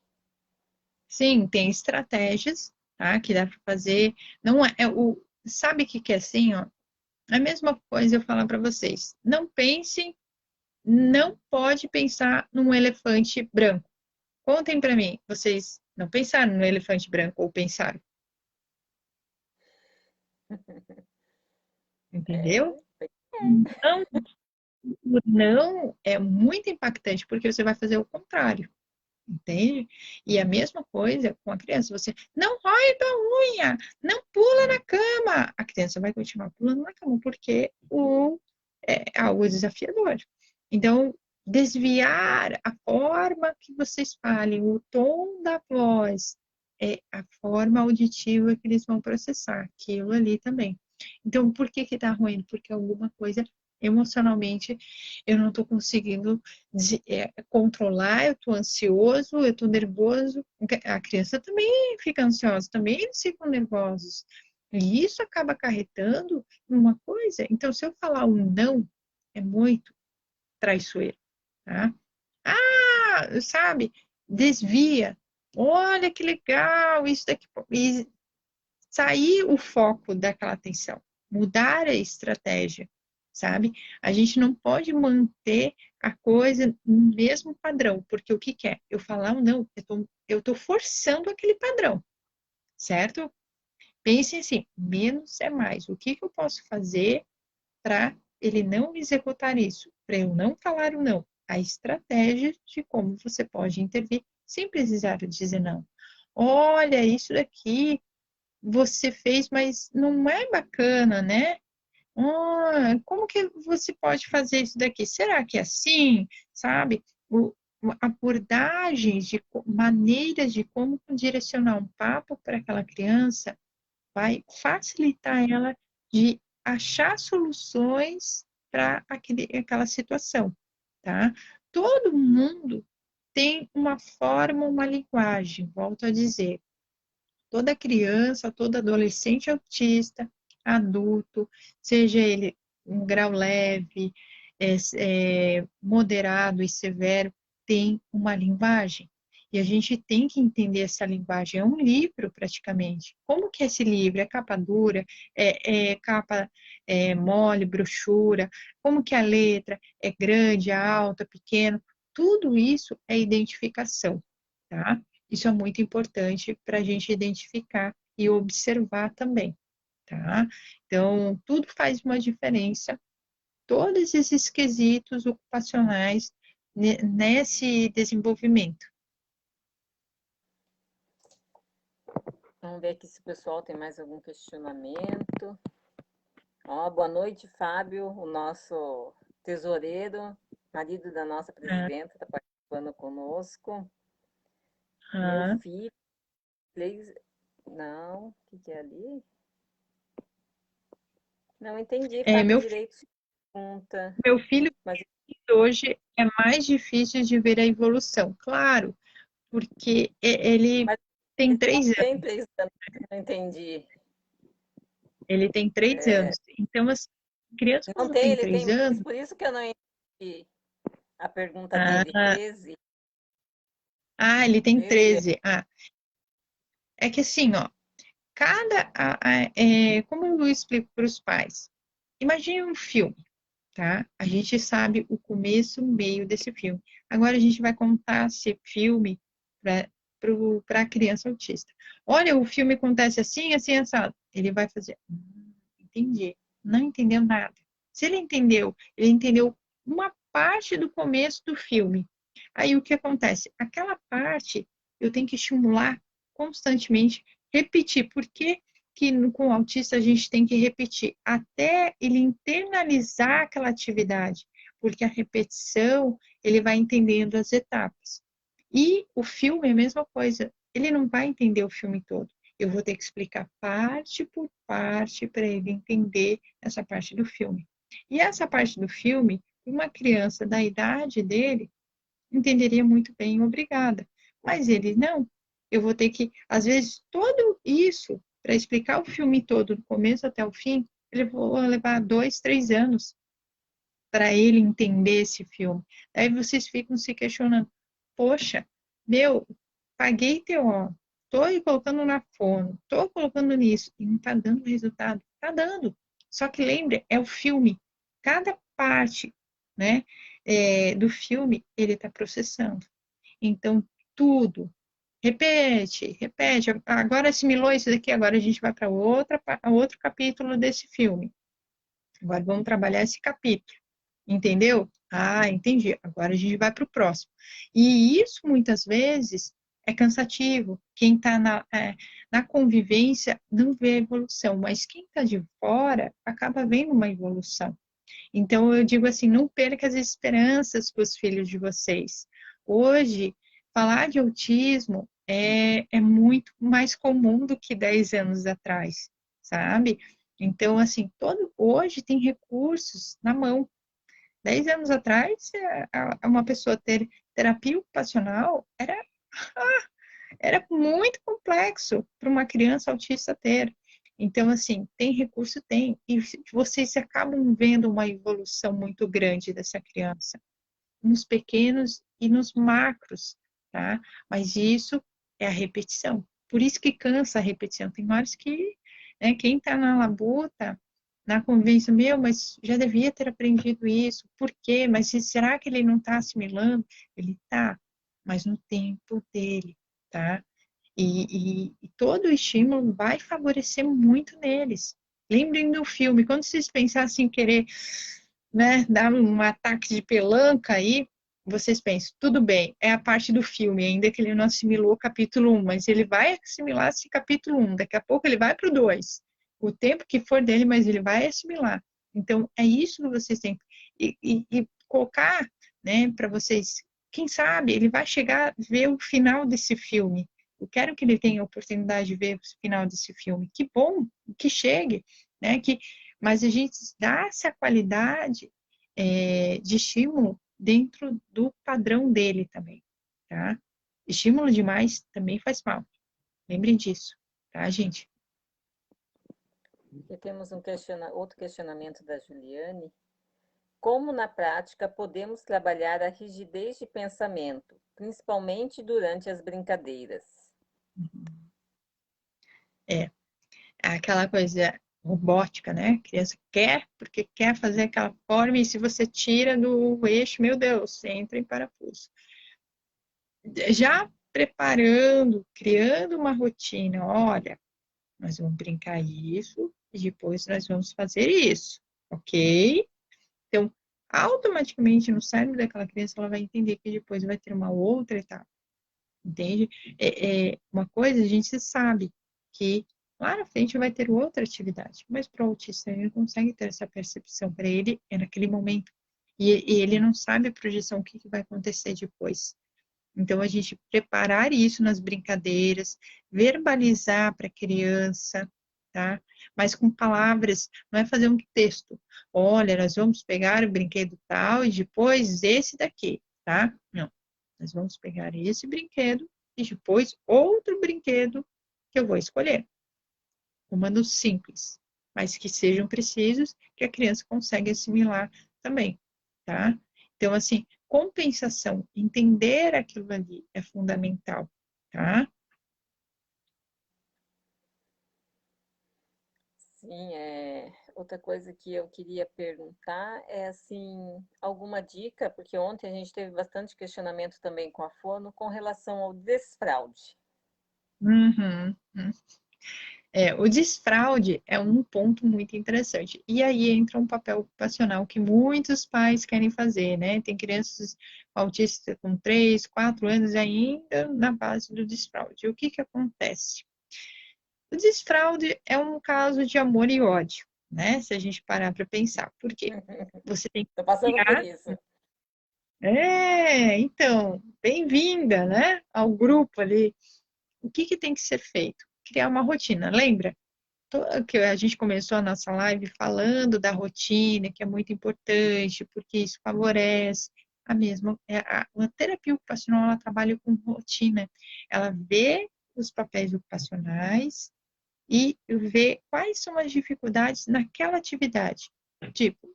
Speaker 1: Sim, tem estratégias, tá? Que dá para fazer. Não sabe o que que é assim, ó? A mesma coisa eu falar para vocês. Não pensem, não pode pensar num elefante branco. Contem para mim, vocês não pensaram no elefante branco ou pensaram, entendeu?
Speaker 2: É,
Speaker 1: Não, o não é muito impactante porque você vai fazer o contrário. Entende? E a mesma coisa com a criança. Você não rói tua unha, não pula na cama. A criança vai continuar pulando na cama porque é algo desafiador. Então, desviar a forma que vocês falem, o tom da voz, é a forma auditiva que eles vão processar, aquilo ali também. Então, por que que tá ruim? Porque alguma coisa emocionalmente eu não estou conseguindo controlar, eu estou ansioso, eu estou nervoso. A criança também fica ansiosa, também eles ficam nervosos. E isso acaba acarretando numa coisa. Então, se eu falar um não, é muito traiçoeiro, tá? Ah, sabe? Desvia. Olha que legal, isso daqui. E sair o foco daquela atenção, mudar a estratégia, sabe? A gente não pode manter a coisa no mesmo padrão, porque o que que é? Eu falar um não, eu tô forçando aquele padrão, certo? Pense assim, menos é mais. O que que eu posso fazer para ele não executar isso? Para eu não falar o não? A estratégia de como você pode intervir sem precisar dizer não. Olha, isso daqui você fez, mas não é bacana, né? Ah, como que você pode fazer isso daqui? Será que é assim? Sabe? Abordagens de maneiras de como direcionar um papo para aquela criança vai facilitar ela de achar soluções para aquela situação, tá? Todo mundo tem uma forma, uma linguagem, volto a dizer, toda criança, todo adolescente autista, adulto, seja ele um grau leve, moderado e severo, tem uma linguagem. E a gente tem que entender essa linguagem. É um livro, praticamente. Como que é esse livro? É capa dura? É capa mole, brochura? Como que é a letra? É grande, é alta, pequeno? Tudo isso é identificação, tá? Isso é muito importante para a gente identificar e observar também, tá? Então, tudo faz uma diferença, todos esses quesitos ocupacionais nesse desenvolvimento.
Speaker 2: Vamos ver aqui se o pessoal tem mais algum questionamento. Ó, boa noite, Fábio, o nosso tesoureiro, marido da nossa
Speaker 1: Ah,
Speaker 2: presidenta, está participando conosco. Meu
Speaker 1: ah.
Speaker 2: filho, não, o que, que é ali? Não entendi,
Speaker 1: É,
Speaker 2: Fábio, direito sua pergunta.
Speaker 1: meu filho
Speaker 2: Mas
Speaker 1: hoje é mais difícil de ver a evolução, claro, porque ele
Speaker 2: mas
Speaker 1: tem
Speaker 2: ele não
Speaker 1: 3 anos.
Speaker 2: tem 3 anos, não entendi.
Speaker 1: Ele tem 3 anos. Então, assim, criança
Speaker 2: Não
Speaker 1: quando
Speaker 2: tem,
Speaker 1: tem
Speaker 2: ele tem
Speaker 1: três
Speaker 2: mais,
Speaker 1: anos,
Speaker 2: por isso que eu não entendi a pergunta dele.
Speaker 1: ah,
Speaker 2: 13,
Speaker 1: ele tem
Speaker 2: 13
Speaker 1: 13. Ah, É que assim, ó, como eu explico para os pais, imagine um filme, tá? A gente sabe o começo, o meio desse filme. Agora a gente vai contar esse filme para a criança autista. Olha, o filme acontece assim, assim, assado. Ele vai fazer, entendi. Não entendeu nada. Se ele entendeu uma parte do começo do filme. Aí o que acontece? Aquela parte eu tenho que estimular constantemente, repetir. Por que com o autista a gente tem que repetir? Até ele internalizar aquela atividade. Porque a repetição, ele vai entendendo as etapas. E o filme é a mesma coisa. Ele não vai entender o filme todo. Eu vou ter que explicar parte por parte para ele entender essa parte do filme. E essa parte do filme, uma criança da idade dele entenderia muito bem, obrigada. Mas ele não. Eu vou ter que, às vezes, todo isso para explicar o filme todo, do começo até o fim, ele vou levar 2, 3 anos para ele entender esse filme. Aí vocês ficam se questionando: poxa, meu, paguei TO, estou colocando na fono, estou colocando nisso, e não está dando resultado. Está dando. Só que lembre, é o filme. Cada parte, né, do filme, ele está processando. Então, tudo. Repete, repete. Agora assimilou isso daqui, agora a gente vai para outro capítulo desse filme. Agora vamos trabalhar esse capítulo. Entendeu? Ah, entendi. Agora a gente vai para o próximo. E isso, muitas vezes, é cansativo. Quem está na convivência não vê a evolução, mas quem está de fora acaba vendo uma evolução. Então, eu digo assim, não perca as esperanças com os filhos de vocês. Hoje, falar de autismo é muito mais comum do que 10 anos atrás, sabe? Então, assim, hoje tem recursos na mão. 10 anos atrás, uma pessoa ter terapia ocupacional era muito complexo para uma criança autista ter. Então, assim, tem recurso? Tem. E vocês acabam vendo uma evolução muito grande dessa criança, nos pequenos e nos macros, tá? Mas isso é a repetição. Por isso que cansa a repetição. Tem horas que, né, quem está na labuta, na convivência, meu, mas já devia ter aprendido isso. Por quê? Mas será que ele não está assimilando? Ele está, mas no tempo dele, tá? E todo o estímulo vai favorecer muito neles. Lembrem do filme, quando vocês pensassem em querer, né, dar um ataque de pelanca aí, vocês pensam, tudo bem, é a parte do filme, ainda que ele não assimilou o capítulo 1, mas ele vai assimilar esse capítulo 1, daqui a pouco ele vai para o 2. O tempo que for dele, mas ele vai assimilar. Então, é isso que vocês têm. E colocar, né, para vocês, quem sabe, ele vai chegar a ver o final desse filme. Eu quero que ele tenha a oportunidade de ver o final desse filme. Que bom, que chegue, né? Mas a gente dá essa qualidade de estímulo dentro do padrão dele também, tá? Estímulo demais também faz mal. Lembrem disso, tá, gente?
Speaker 2: E temos outro questionamento da Juliane. Como na prática podemos trabalhar a rigidez de pensamento, principalmente durante as brincadeiras?
Speaker 1: É, aquela coisa robótica, né? A criança quer, porque quer fazer aquela forma, e se você tira do eixo, meu Deus, você entra em parafuso. Já preparando, criando uma rotina, olha, nós vamos brincar isso e depois nós vamos fazer isso, ok? Então, automaticamente no cérebro daquela criança, ela vai entender que depois vai ter uma outra etapa, entende? Uma coisa a gente sabe que lá na frente vai ter outra atividade, mas para o autista ele não consegue ter essa percepção, para ele é naquele momento. E ele não sabe a projeção, o que vai acontecer depois. Então, a gente preparar isso nas brincadeiras, verbalizar para a criança, tá? Mas com palavras, não é fazer um texto. Olha, nós vamos pegar o brinquedo tal e depois esse daqui, tá? Não. Nós vamos pegar esse brinquedo e depois outro brinquedo que eu vou escolher. Comandos simples, mas que sejam precisos, que a criança consegue assimilar também, tá? Então, assim, compensação, entender aquilo ali é fundamental, tá?
Speaker 2: Sim, outra coisa que eu queria perguntar é, assim, alguma dica, porque ontem a gente teve bastante questionamento também com a Fono com relação ao desfraude.
Speaker 1: Uhum. O desfraude é um ponto muito interessante. E aí entra um papel ocupacional que muitos pais querem fazer, né? Tem crianças autistas com 3, 4 anos ainda na base do desfraude. O que que acontece? O desfraude é um caso de amor e ódio, né? Se a gente parar para pensar. Por quê? Você tem que
Speaker 2: Estou passando por
Speaker 1: criar.
Speaker 2: isso.
Speaker 1: Então, bem-vinda, né? Ao grupo ali. O que que tem que ser feito? Criar uma rotina, lembra? Que a gente começou a nossa live falando da rotina, que é muito importante, porque isso favorece a mesma. A terapia ocupacional, ela trabalha com rotina. Ela vê os papéis ocupacionais e vê quais são as dificuldades naquela atividade. Tipo,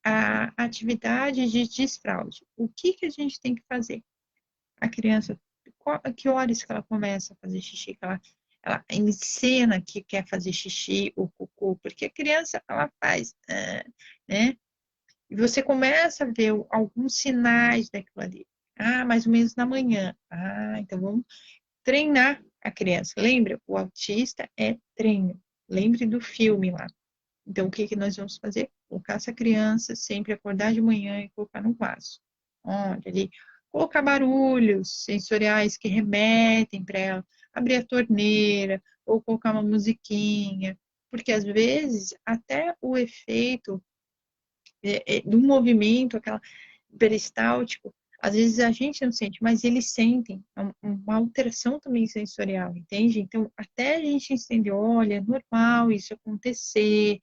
Speaker 1: a atividade de desfraude. O que que a gente tem que fazer? A criança, que horas que ela começa a fazer xixi? Que ela encena que quer fazer xixi ou cocô, porque a criança, ela faz, né? E você começa a ver alguns sinais daquilo ali. Ah, mais ou menos na manhã. Ah, então vamos treinar a criança. Lembra? O autista é treino. Lembre do filme lá. Então, o que que nós vamos fazer? Colocar essa criança sempre acordar de manhã e colocar no vaso. Olha ali, colocar barulhos sensoriais que remetem para ela, abrir a torneira, ou colocar uma musiquinha, porque às vezes até o efeito do movimento, aquela peristáltico, às vezes a gente não sente, mas eles sentem uma alteração também sensorial, entende? Então, até a gente entender, olha, é normal isso acontecer,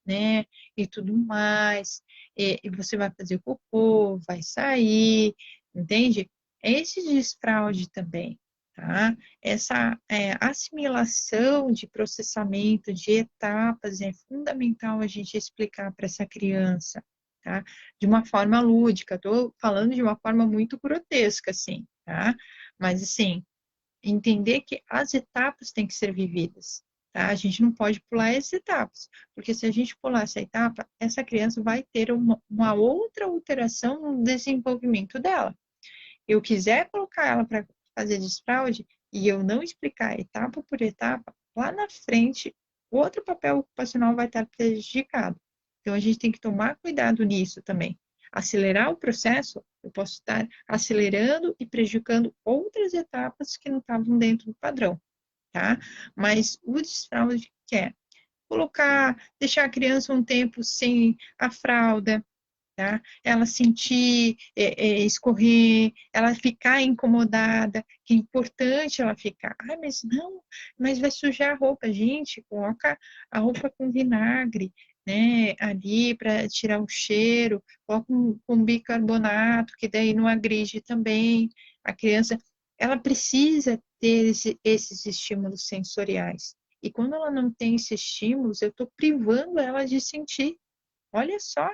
Speaker 1: né? E tudo mais. E você vai fazer cocô, vai sair, entende? Esse desfraude também, tá? Essa assimilação de processamento de etapas é fundamental a gente explicar para essa criança, tá? De uma forma lúdica, estou falando de uma forma muito grotesca, assim, tá? Mas, assim, entender que as etapas têm que ser vividas, tá? A gente não pode pular essas etapas, porque se a gente pular essa etapa, essa criança vai ter uma outra alteração no desenvolvimento dela. Eu quiser colocar ela para fazer desfraude e eu não explicar etapa por etapa, lá na frente, outro papel ocupacional vai estar prejudicado. Então, a gente tem que tomar cuidado nisso também. Acelerar o processo, eu posso estar acelerando e prejudicando outras etapas que não estavam dentro do padrão, tá? Mas o desfraude que é colocar, deixar a criança um tempo sem a fralda, tá? Ela sentir escorrer, ela ficar incomodada, que é importante ela ficar. Ah, mas não, mas vai sujar a roupa. Gente, coloca a roupa com vinagre, né, ali para tirar o cheiro, coloca com bicarbonato, que daí não agride também. A criança, ela precisa ter esses estímulos sensoriais. E quando ela não tem esses estímulos, eu estou privando ela de sentir. Olha só,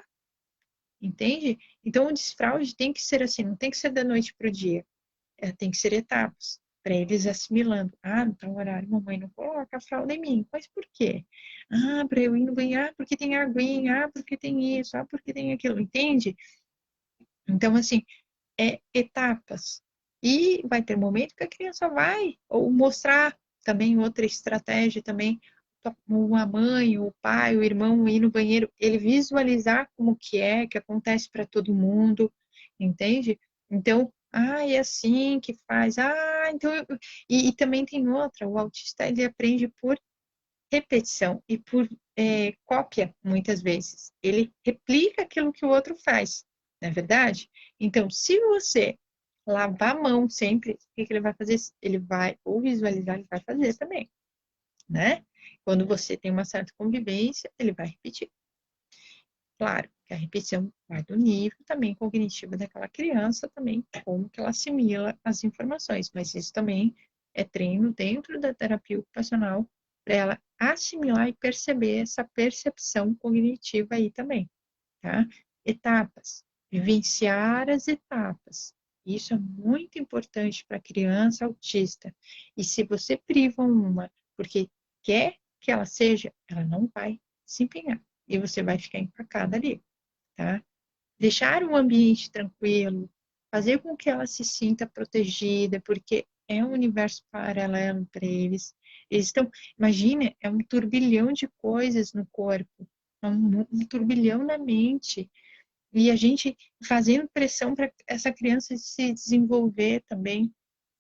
Speaker 1: entende? Então, o desfraude tem que ser assim, não tem que ser da noite para o dia. Tem que ser etapas, para eles assimilando. Ah, no tal horário, mamãe não coloca a fralda em mim. Mas por quê? Ah, para eu ir no banheiro, porque tem aguinha, porque tem isso, porque tem aquilo, entende? Então, assim, etapas. E vai ter momento que a criança vai, ou mostrar também outra estratégia também, uma mãe, o pai, o irmão ir no banheiro, ele visualizar como que é, que acontece para todo mundo, entende? Então, é assim que faz. Então, e também tem outra, o autista, ele aprende por repetição e por cópia, muitas vezes. Ele replica aquilo que o outro faz, não é verdade? Então, se você lavar a mão sempre, o que que ele vai fazer? Ele vai, ou visualizar, ele vai fazer também, né? Quando você tem uma certa convivência, ele vai repetir. Claro que a repetição vai do nível também cognitivo daquela criança, também como que ela assimila as informações, mas isso também é treino dentro da terapia ocupacional para ela assimilar e perceber essa percepção cognitiva aí também, tá? Etapas, vivenciar as etapas. Isso é muito importante para a criança autista. E se você priva uma porque quer que ela seja, ela não vai se empenhar. E você vai ficar empacada ali, tá? Deixar um ambiente tranquilo, fazer com que ela se sinta protegida, porque é um universo paralelo para eles. Eles estão, imagina, é um turbilhão de coisas no corpo, um turbilhão na mente. E a gente fazendo pressão para essa criança se desenvolver também,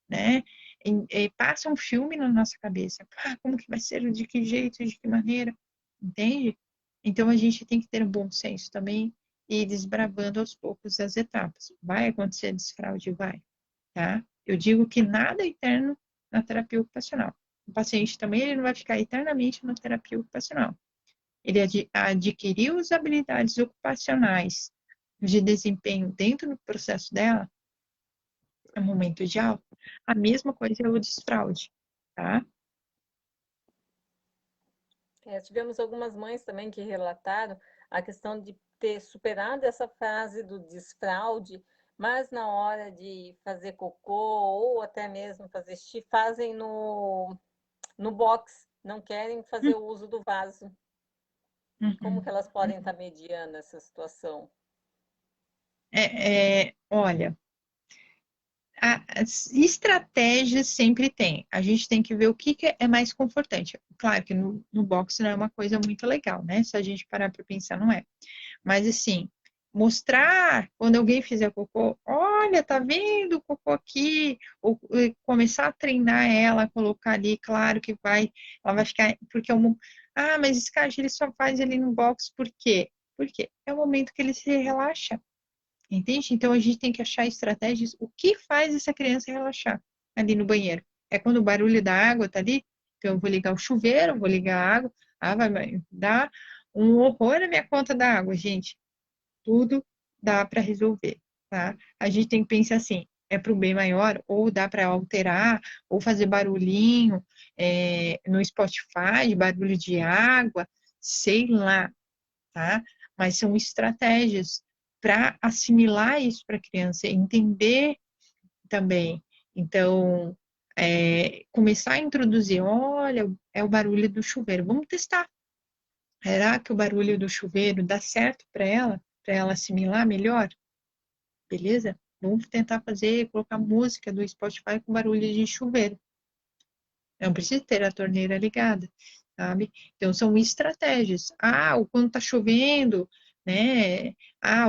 Speaker 1: né? E passa um filme na nossa cabeça. Ah, como que vai ser? De que jeito? De que maneira? Entende? Então a gente tem que ter um bom senso também e ir desbravando aos poucos as etapas. Vai acontecer desfraude? Vai, tá? Eu digo que nada é eterno na terapia ocupacional. O paciente também ele não vai ficar eternamente na terapia ocupacional. Ele adquiriu as habilidades ocupacionais de desempenho dentro do processo dela, é um momento de alta. A mesma coisa é o desfraude, tá?
Speaker 2: Tivemos algumas mães também que relataram a questão de ter superado essa fase do desfraude, mas na hora de fazer cocô ou até mesmo fazer xixi, fazem no box, não querem fazer o uso do vaso. Como
Speaker 1: Uhum.
Speaker 2: que elas podem estar mediando essa situação?
Speaker 1: Olha, as estratégias sempre tem. A gente tem que ver o que é mais confortante. Claro que no boxe não é uma coisa muito legal, né? Se a gente parar para pensar, não é. Mas assim, mostrar quando alguém fizer cocô, olha, tá vendo o cocô aqui? Ou começar a treinar ela, colocar ali, claro que ela vai ficar, porque mas esse cara ele só faz ali no box, por quê? Porque é o momento que ele se relaxa, entende? Então a gente tem que achar estratégias, o que faz essa criança relaxar ali no banheiro? É quando o barulho da água tá ali? Então eu vou ligar o chuveiro, vou ligar a água, vai dar um horror na minha conta da água, gente. Tudo dá para resolver, tá? A gente tem que pensar assim, é para o bem maior, ou dá para alterar, ou fazer barulhinho no Spotify, barulho de água, sei lá, tá? Mas são estratégias para assimilar isso para a criança, entender também. Então, começar a introduzir, olha, é o barulho do chuveiro, vamos testar. Será que o barulho do chuveiro dá certo para ela assimilar melhor? Beleza? Vamos tentar colocar música do Spotify com barulho de chuveiro. Não precisa ter a torneira ligada, sabe? Então, são estratégias. Ou quando tá chovendo, né?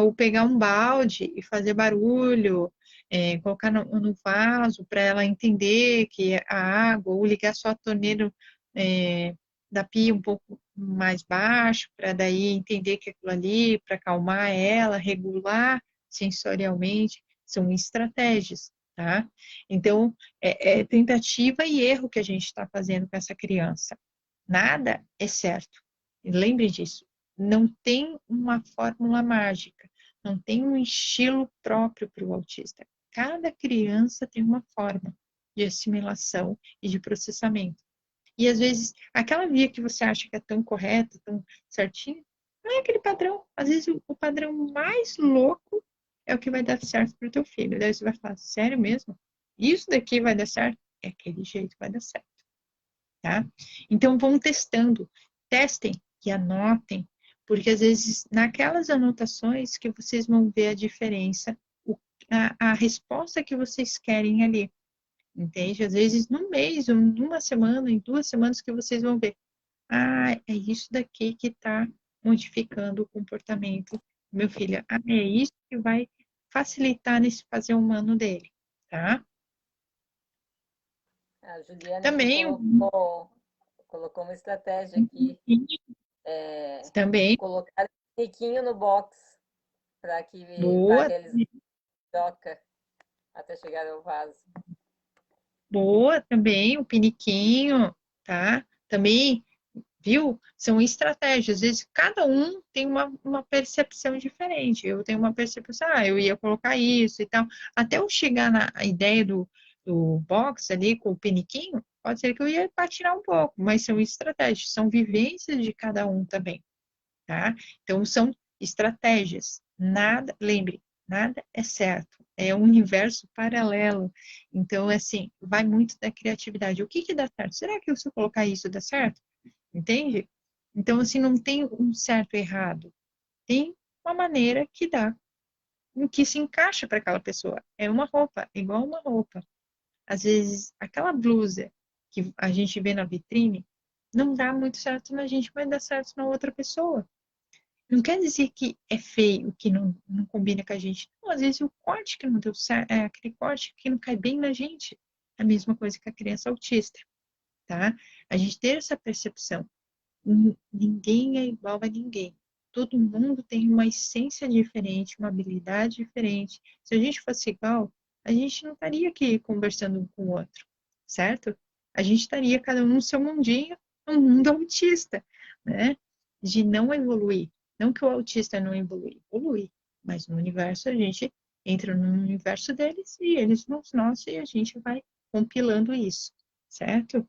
Speaker 1: Ou pegar um balde e fazer barulho, colocar no vaso para ela entender que a água, ou ligar só a torneira da pia um pouco mais baixo, para daí entender que aquilo ali, para acalmar ela, regular sensorialmente, são estratégias, tá? Então, é tentativa e erro que a gente está fazendo com essa criança. Nada é certo. E lembre disso. Não tem uma fórmula mágica. Não tem um estilo próprio para o autista. Cada criança tem uma forma de assimilação e de processamento. E às vezes, aquela via que você acha que é tão correta, tão certinha, não é aquele padrão. Às vezes, o padrão mais louco é o que vai dar certo para o teu filho. Daí você vai falar, sério mesmo? Isso daqui vai dar certo? É aquele jeito que vai dar certo, tá? Então, vão testando. Testem e anotem, porque às vezes, naquelas anotações que vocês vão ver a diferença, a resposta que vocês querem ali. Entende? Às vezes, num mês, ou numa semana, em 2 semanas, que vocês vão ver. É isso daqui que está modificando o comportamento do meu filho. É isso que vai facilitar nesse fazer humano dele, tá?
Speaker 2: A Juliana aqui
Speaker 1: Também,
Speaker 2: colocou uma estratégia aqui,
Speaker 1: também,
Speaker 2: colocar o biquinho no box para que vá
Speaker 1: boa,
Speaker 2: realizar a troca até chegar ao vaso.
Speaker 1: boa também, o piniquinho, tá? Também, viu? São estratégias. Às vezes, cada um tem uma percepção diferente. Eu tenho uma percepção, eu ia colocar isso e tal. Até eu chegar na ideia do box ali com o piniquinho, pode ser que eu ia patinar um pouco, mas são estratégias, são vivências de cada um também, tá? Então, são estratégias. Nada, lembre, nada é certo. É um universo paralelo. Então, assim, vai muito da criatividade. O que que dá certo? Será que se eu colocar isso dá certo? Entende? Então, assim, não tem um certo e errado. Tem uma maneira que dá, em que se encaixa para aquela pessoa. É uma roupa, igual uma roupa. Às vezes, aquela blusa que a gente vê na vitrine não dá muito certo na gente, mas dá certo na outra pessoa. Não quer dizer que é feio, que não combina com a gente. Não, às vezes o corte que não deu certo, é aquele corte que não cai bem na gente. É a mesma coisa que a criança autista, tá? A gente ter essa percepção. Ninguém é igual a ninguém. Todo mundo tem uma essência diferente, uma habilidade diferente. Se a gente fosse igual, a gente não estaria aqui conversando um com o outro, certo? A gente estaria cada um no seu mundinho, no mundo autista, né? De não evoluir. Não que o autista não evolui, evolui. Mas no universo a gente entra no universo deles e eles nos nossos e a gente vai compilando isso, certo?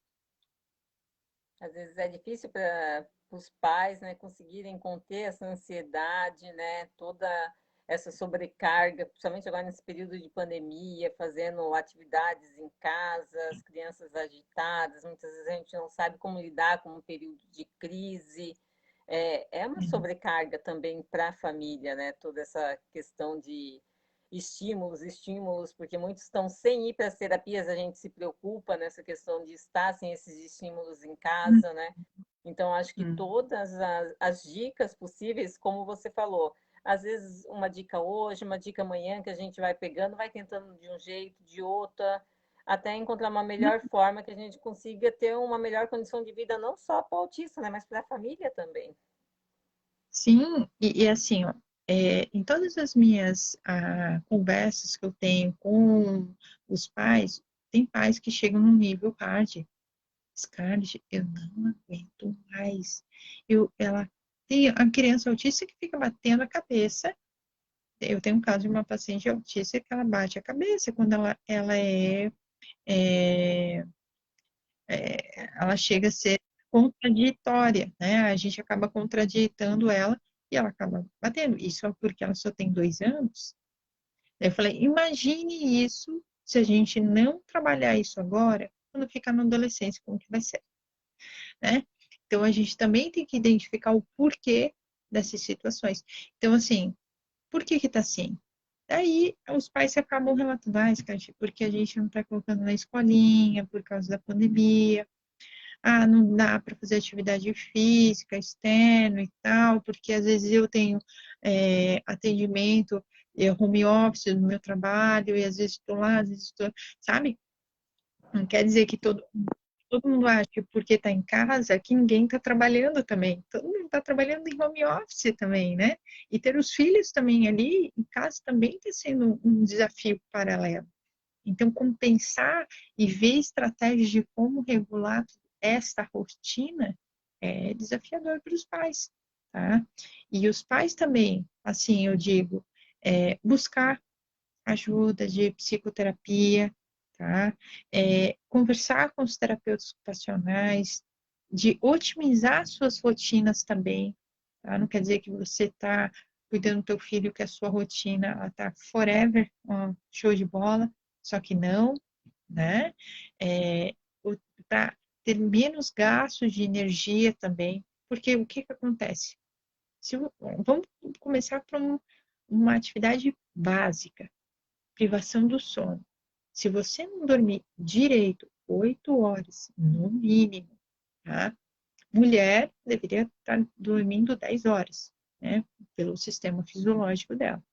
Speaker 2: Às vezes é difícil para os pais, né, conseguirem conter essa ansiedade, né, toda essa sobrecarga, principalmente agora nesse período de pandemia, fazendo atividades em casa, as crianças agitadas, muitas vezes a gente não sabe como lidar com um período de crise. É uma sobrecarga também para a família, né, toda essa questão de estímulos, porque muitos estão sem ir para as terapias, a gente se preocupa nessa questão de estar sem esses estímulos em casa, né? Então, acho que
Speaker 1: Uhum.
Speaker 2: todas as dicas possíveis, como você falou, às vezes uma dica hoje, uma dica amanhã, que a gente vai pegando, vai tentando de um jeito, de outra, até encontrar uma melhor forma que a gente consiga ter uma melhor condição de vida, não só para o autista, né, mas para a família também.
Speaker 1: Sim, e assim, ó, em todas as minhas conversas que eu tenho com os pais, tem pais que chegam no nível hard. Scarlett, eu não aguento mais. Ela tem a criança autista que fica batendo a cabeça. Eu tenho um caso de uma paciente autista que ela bate a cabeça quando ela é ela chega a ser contraditória, né? A gente acaba contraditando ela e ela acaba batendo. Isso é porque ela só tem 2 anos. Eu falei, imagine isso se a gente não trabalhar isso agora, quando ficar na adolescência, como que vai ser, né? Então, a gente também tem que identificar o porquê dessas situações. Então, assim, por que que tá assim? Daí, os pais acabam relatando, porque a gente não está colocando na escolinha, por causa da pandemia, não dá para fazer atividade física externo e tal, porque às vezes eu tenho atendimento, home office no meu trabalho, e às vezes estou lá, às vezes estou, sabe? Não quer dizer que todo mundo acha que porque está em casa, que ninguém está trabalhando também. Todo mundo está trabalhando em home office também, né? E ter os filhos também ali em casa também está sendo um desafio paralelo. Então, compensar e ver estratégias de como regular esta rotina é desafiador para os pais, tá? E os pais também, assim, eu digo, buscar ajuda de psicoterapia, tá? Conversar com os terapeutas ocupacionais, de otimizar suas rotinas também, tá? Não quer dizer que você está cuidando do teu filho, que a sua rotina está forever, show de bola, só que não, né? É, para ter menos gastos de energia também, porque o que que acontece? Vamos começar por uma atividade básica, privação do sono. Se você não dormir direito, 8 horas, no mínimo, tá? Mulher deveria estar dormindo 10 horas, né? Pelo sistema fisiológico dela.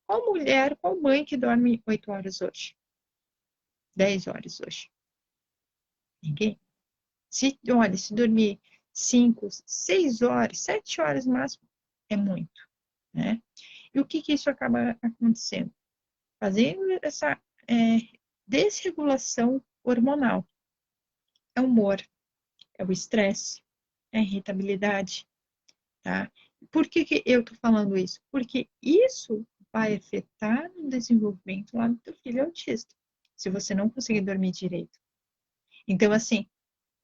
Speaker 1: Qual mulher, qual mãe que dorme 8 horas hoje? 10 horas hoje? Ninguém. Se dormir 5, 6 horas, 7 horas no máximo, é muito, né? E o que que isso acaba acontecendo? Fazendo essa desregulação hormonal. É o humor, é o estresse, é a irritabilidade, tá? Por que que eu tô falando isso? Porque isso vai afetar no desenvolvimento lá do teu filho autista, se você não conseguir dormir direito. Então, assim,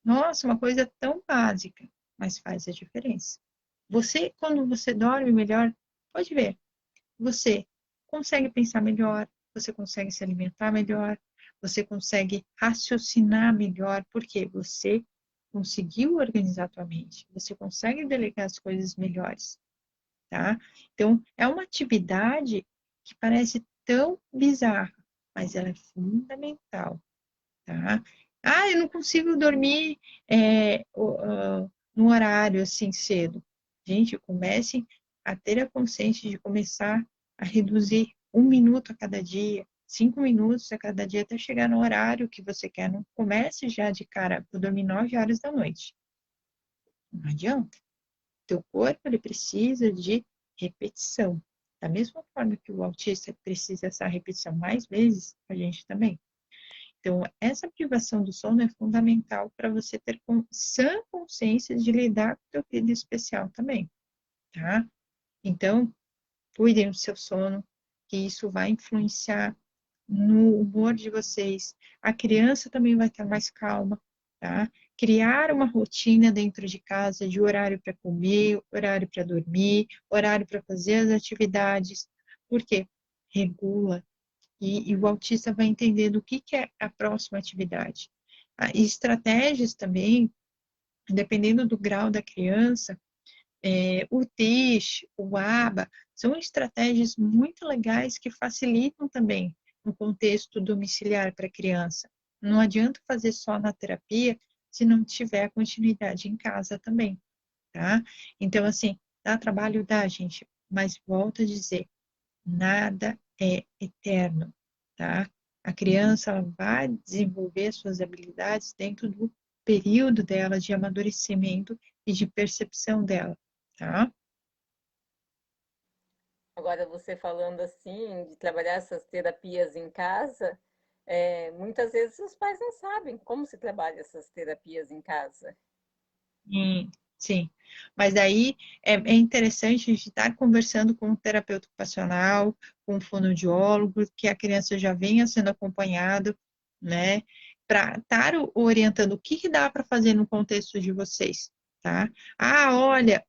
Speaker 1: nossa, uma coisa tão básica, mas faz a diferença. Quando você dorme melhor, pode ver, você consegue pensar melhor, você consegue se alimentar melhor, você consegue raciocinar melhor, porque você conseguiu organizar a tua mente, você consegue delegar as coisas melhores, tá? Então, é uma atividade que parece tão bizarra, mas ela é fundamental, tá? Ah, eu não consigo dormir no horário assim cedo. Gente, comecem a ter a consciência de começar a reduzir 1 minuto a cada dia, 5 minutos a cada dia, até chegar no horário que você quer. Não comece já de cara, vou dormir 9 horas da noite. Não adianta. Teu corpo, ele precisa de repetição. Da mesma forma que o autista precisa dessa repetição mais vezes, a gente também. Então, essa privação do sono é fundamental para você ter sã consciência de lidar com o teu filho especial também, tá? Então, cuidem do seu sono, que isso vai influenciar no humor de vocês. A criança também vai estar mais calma, tá? Criar uma rotina dentro de casa de horário para comer, horário para dormir, horário para fazer as atividades. Por quê? Regula. E o autista vai entender do que é a próxima atividade. E estratégias também, dependendo do grau da criança, o TIS, o ABA, são estratégias muito legais que facilitam também no contexto domiciliar para a criança. Não adianta fazer só na terapia se não tiver continuidade em casa também, tá? Então, assim, dá trabalho, dá, gente, mas volto a dizer, nada é eterno, tá? A criança ela vai desenvolver suas habilidades dentro do período dela de amadurecimento e de percepção dela, tá?
Speaker 2: Agora, você falando assim, de trabalhar essas terapias em casa, muitas vezes os pais não sabem como se trabalha essas terapias em casa.
Speaker 1: Sim. Mas daí é interessante a gente estar conversando com um terapeuta ocupacional, com um fonoaudiólogo, que a criança já venha sendo acompanhado, né? Para estar orientando o que dá para fazer no contexto de vocês, tá? Ah, olha,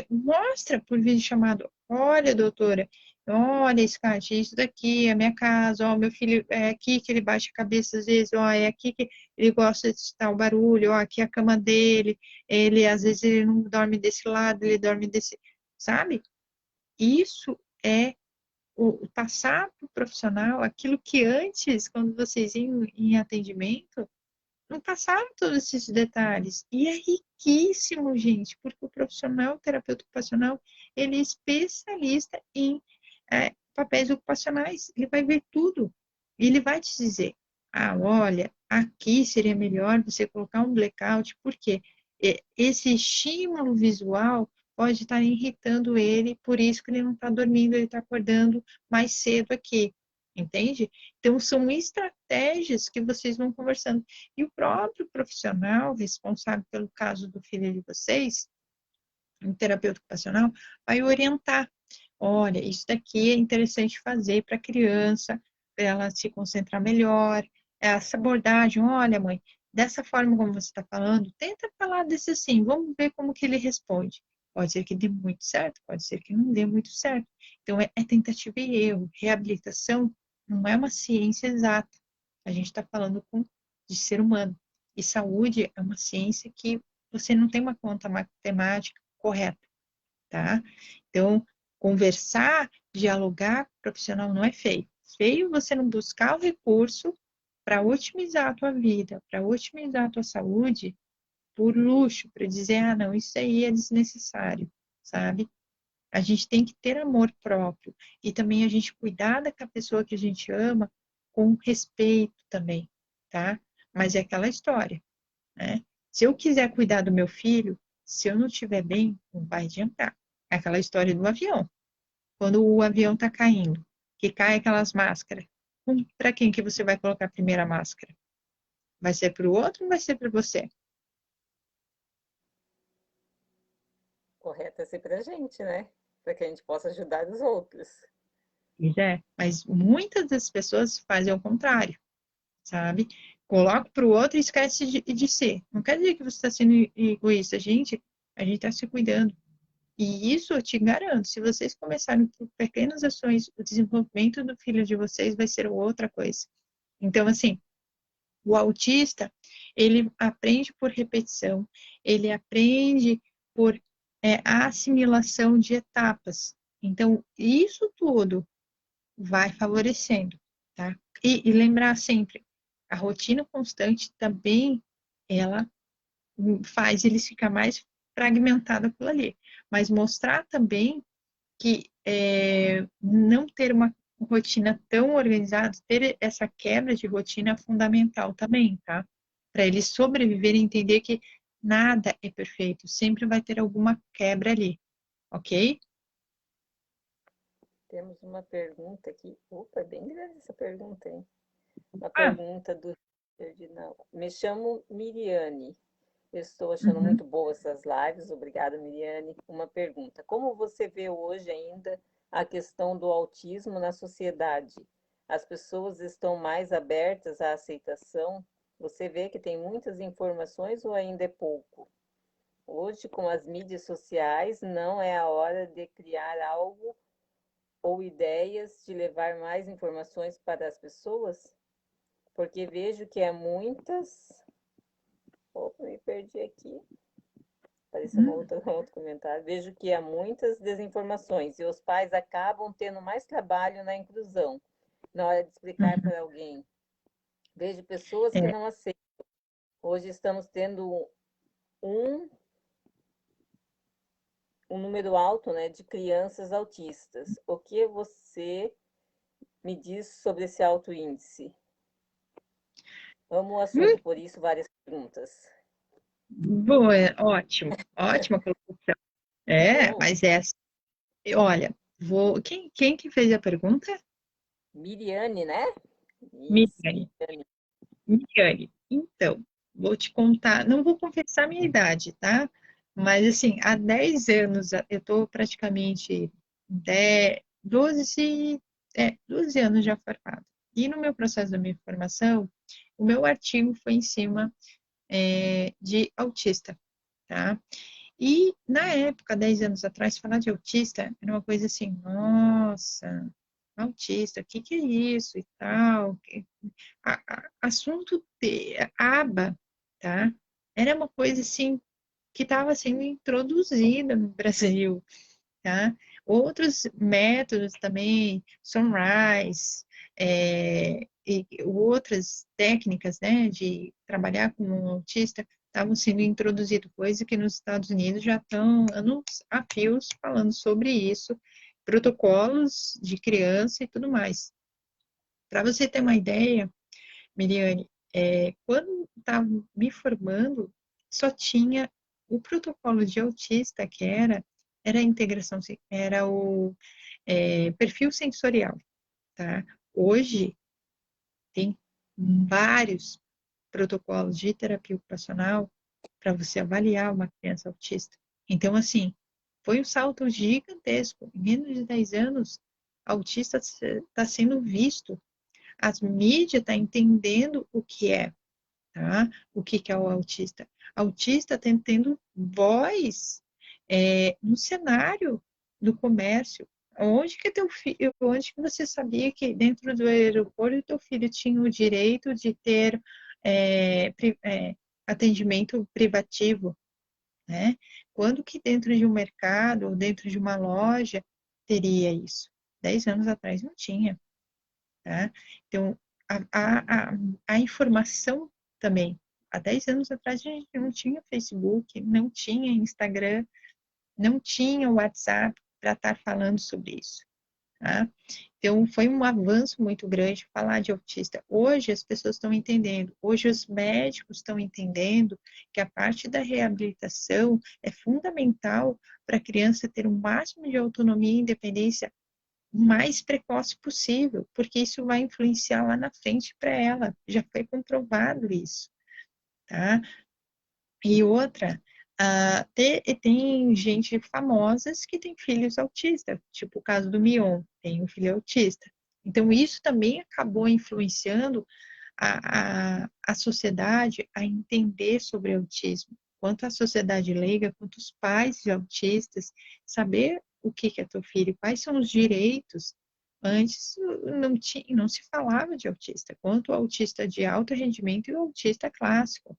Speaker 1: mostra por vídeo chamado, olha, doutora, olha, Scott, isso daqui é a minha casa, ó, meu filho, é aqui que ele baixa a cabeça às vezes, ó, é aqui que ele gosta de tal barulho, ó, aqui é a cama dele, ele, às vezes, ele não dorme desse lado, ele dorme desse, sabe? Isso é o passar para o profissional aquilo que antes, quando vocês iam em atendimento, não passavam todos esses detalhes. E é riquíssimo, gente, porque o profissional, o terapeuta ocupacional, ele é especialista em papéis ocupacionais. Ele vai ver tudo. E ele vai te dizer, ah, olha, aqui seria melhor você colocar um blackout, porque esse estímulo visual pode estar irritando ele, por isso que ele não está dormindo, ele está acordando mais cedo aqui, entende? Então, são estratégias que vocês vão conversando. E o próprio profissional responsável pelo caso do filho de vocês, um terapeuta ocupacional, vai orientar. Olha, isso daqui é interessante fazer para a criança, para ela se concentrar melhor. Essa abordagem, olha, mãe, dessa forma como você está falando, tenta falar desse assim, vamos ver como que ele responde. Pode ser que dê muito certo, pode ser que não dê muito certo. Então, é tentativa e erro. Reabilitação não é uma ciência exata. A gente está falando de ser humano. E saúde é uma ciência que você não tem uma conta matemática correta, tá? Então, conversar, dialogar com o profissional não é feio. Feio você não buscar o recurso para otimizar a tua vida, para otimizar a tua saúde, por luxo, para dizer, ah, não, isso aí é desnecessário, sabe? A gente tem que ter amor próprio e também a gente cuidar da pessoa que a gente ama com respeito também, tá? Mas é aquela história, né? Se eu quiser cuidar do meu filho, se eu não estiver bem, não vai adiantar. É aquela história do avião. Quando o avião está caindo, que cai aquelas máscaras, para quem que você vai colocar a primeira máscara? Vai ser para o outro ou vai ser para você?
Speaker 2: Correto é ser para a gente, né? Para que a gente possa ajudar os outros.
Speaker 1: Pois é, mas muitas das pessoas fazem o contrário, sabe? Coloca para o outro e esquece de ser. Não quer dizer que você está sendo egoísta, a gente está se cuidando. E isso eu te garanto, se vocês começarem por pequenas ações, o desenvolvimento do filho de vocês vai ser outra coisa. Então, assim, o autista, ele aprende por repetição, ele aprende por assimilação de etapas. Então, isso tudo vai favorecendo, tá? E lembrar sempre, a rotina constante também, ela faz ele ficar mais fragmentado aquilo ali. Mas mostrar também que não ter uma rotina tão organizada, ter essa quebra de rotina é fundamental também, tá? Para ele sobreviver e entender que nada é perfeito, sempre vai ter alguma quebra ali, ok?
Speaker 2: Temos uma pergunta aqui. Opa, é bem grande essa pergunta, hein? Uma
Speaker 1: Ah,
Speaker 2: pergunta do Ferdinand. Me chamo Miriane. Estou achando
Speaker 1: uhum.
Speaker 2: muito boas essas lives. Obrigada, Miriane. Uma pergunta. Como você vê hoje ainda a questão do autismo na sociedade? As pessoas estão mais abertas à aceitação? Você vê que tem muitas informações ou ainda é pouco? Hoje, com as mídias sociais, não é a hora de criar algo ou ideias de levar mais informações para as pessoas? Porque vejo que há muitas. Opa, me perdi aqui. Apareceu uma outra, um outro comentário. Vejo que há muitas desinformações e os pais acabam tendo mais trabalho na inclusão, na hora de explicar
Speaker 1: Uhum.
Speaker 2: para alguém. Vejo pessoas que
Speaker 1: É,
Speaker 2: não aceitam. Hoje estamos tendo um, um número alto, né, de crianças autistas. O que você me diz sobre esse alto índice? Amo o assunto, por isso várias perguntas.
Speaker 1: boa, ótimo, ótima colocação.
Speaker 2: Bom,
Speaker 1: Mas olha, quem que fez a pergunta?
Speaker 2: Miriane, né? Isso,
Speaker 1: Miriane.
Speaker 2: Miriane.
Speaker 1: Miriane, então, vou te contar, não vou confessar a minha idade, tá? Mas, assim, há 10 anos, eu estou praticamente 12 anos já formada. E no meu processo da minha formação, o meu artigo foi em cima de autista, tá? E, na época, 10 anos atrás, falar de autista era uma coisa assim, nossa, autista, o que que é isso e tal? Assunto de aba, tá? Era uma coisa assim que estava sendo introduzida no Brasil, tá? Outros métodos também, Sunrise, e outras técnicas, né, de trabalhar com um autista estavam sendo introduzidas, coisa que nos Estados Unidos já estão anos a fios falando sobre isso, protocolos de criança e tudo mais. Para você ter uma ideia, Miriane, quando estava me formando, só tinha o protocolo de autista, que era a integração, era o perfil sensorial, tá? Hoje tem vários protocolos de terapia ocupacional para você avaliar uma criança autista. Então, assim, foi um salto gigantesco. Em menos de 10 anos, autista está sendo visto, as mídias estão entendendo o que é, tá? O que que é o autista? Autista está tendo voz no cenário do comércio. Onde que teu filho, onde que você sabia que dentro do aeroporto teu filho tinha o direito de ter atendimento privativo, né? Quando que dentro de um mercado ou dentro de uma loja teria isso? 10 anos atrás não tinha, tá? Então, a, a, a, a informação também. Há 10 anos atrás a gente não tinha Facebook, não tinha Instagram, não tinha WhatsApp para estar falando sobre isso. Tá? Então, foi um avanço muito grande falar de autista. Hoje as pessoas estão entendendo, hoje os médicos estão entendendo que a parte da reabilitação é fundamental para a criança ter o máximo de autonomia e independência o mais precoce possível, porque isso vai influenciar lá na frente para ela. Já foi comprovado isso, tá? E outra, tem gente famosas que tem filhos autistas, tipo o caso do Mion, tem um filho autista. Então, isso também acabou influenciando a sociedade a entender sobre autismo. Quanto a sociedade leiga, quanto os pais de autistas, saber o que é teu filho, quais são os direitos, Antes não se falava de autista, quanto o autista de alto rendimento e o autista clássico.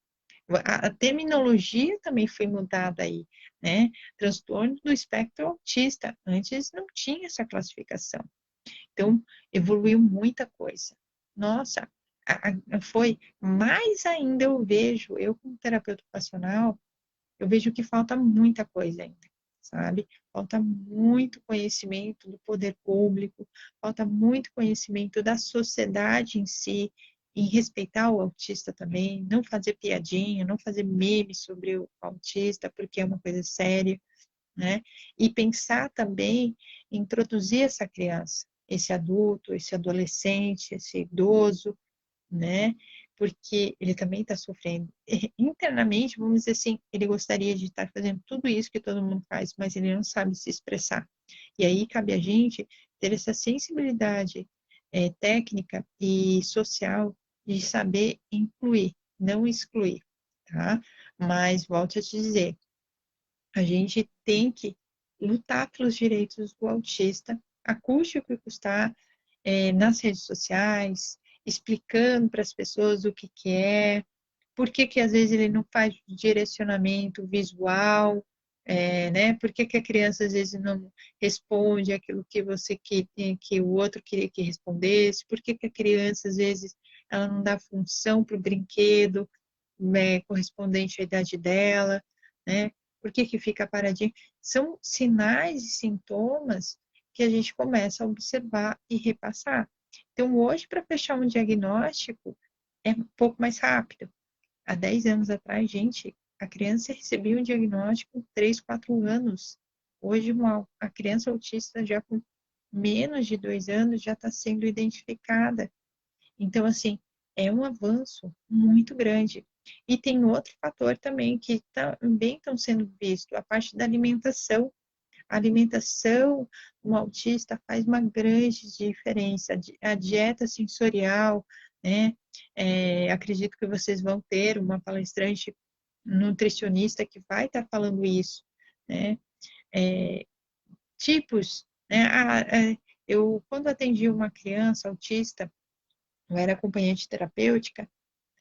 Speaker 1: A terminologia também foi mudada aí, né? Transtorno do espectro autista. Antes não tinha essa classificação. Então, evoluiu muita coisa. Nossa, foi mais ainda eu como terapeuta ocupacional, eu vejo que falta muita coisa ainda, sabe? Falta muito conhecimento do poder público, falta muito conhecimento da sociedade em si, em respeitar o autista também, não fazer piadinha, não fazer meme sobre o autista, porque é uma coisa séria, né? E pensar também em introduzir essa criança, esse adulto, esse adolescente, esse idoso, né? Porque ele também está sofrendo. Internamente, vamos dizer assim, ele gostaria de estar fazendo tudo isso que todo mundo faz, mas ele não sabe se expressar. E aí cabe a gente ter essa sensibilidade técnica e social de saber incluir, não excluir, tá? Mas, volto a te dizer, a gente tem que lutar pelos direitos do autista, a custe o que custar, nas redes sociais, explicando para as pessoas o que, que é, por que, que às vezes ele não faz direcionamento visual, né? Por que, que a criança às vezes não responde aquilo que que o outro queria que respondesse, por que, que a criança às vezes ela não dá função para o brinquedo, correspondente à idade dela, né? Por que que fica paradinho? São sinais e sintomas que a gente começa a observar e repassar. Então, hoje, para fechar um diagnóstico, é um pouco mais rápido. Há 10 anos atrás, gente, a criança recebia um diagnóstico com 3, 4 anos. Hoje, a criança autista já com menos de 2 anos já está sendo identificada. Então, assim, é um avanço muito grande. E tem outro fator também que também estão sendo visto, a parte da alimentação. A alimentação no autista faz uma grande diferença. A dieta sensorial, né? Acredito que vocês vão ter uma palestrante nutricionista que vai estar falando isso, né? É, tipos, né? Eu, quando atendi uma criança autista, eu era acompanhante terapêutica,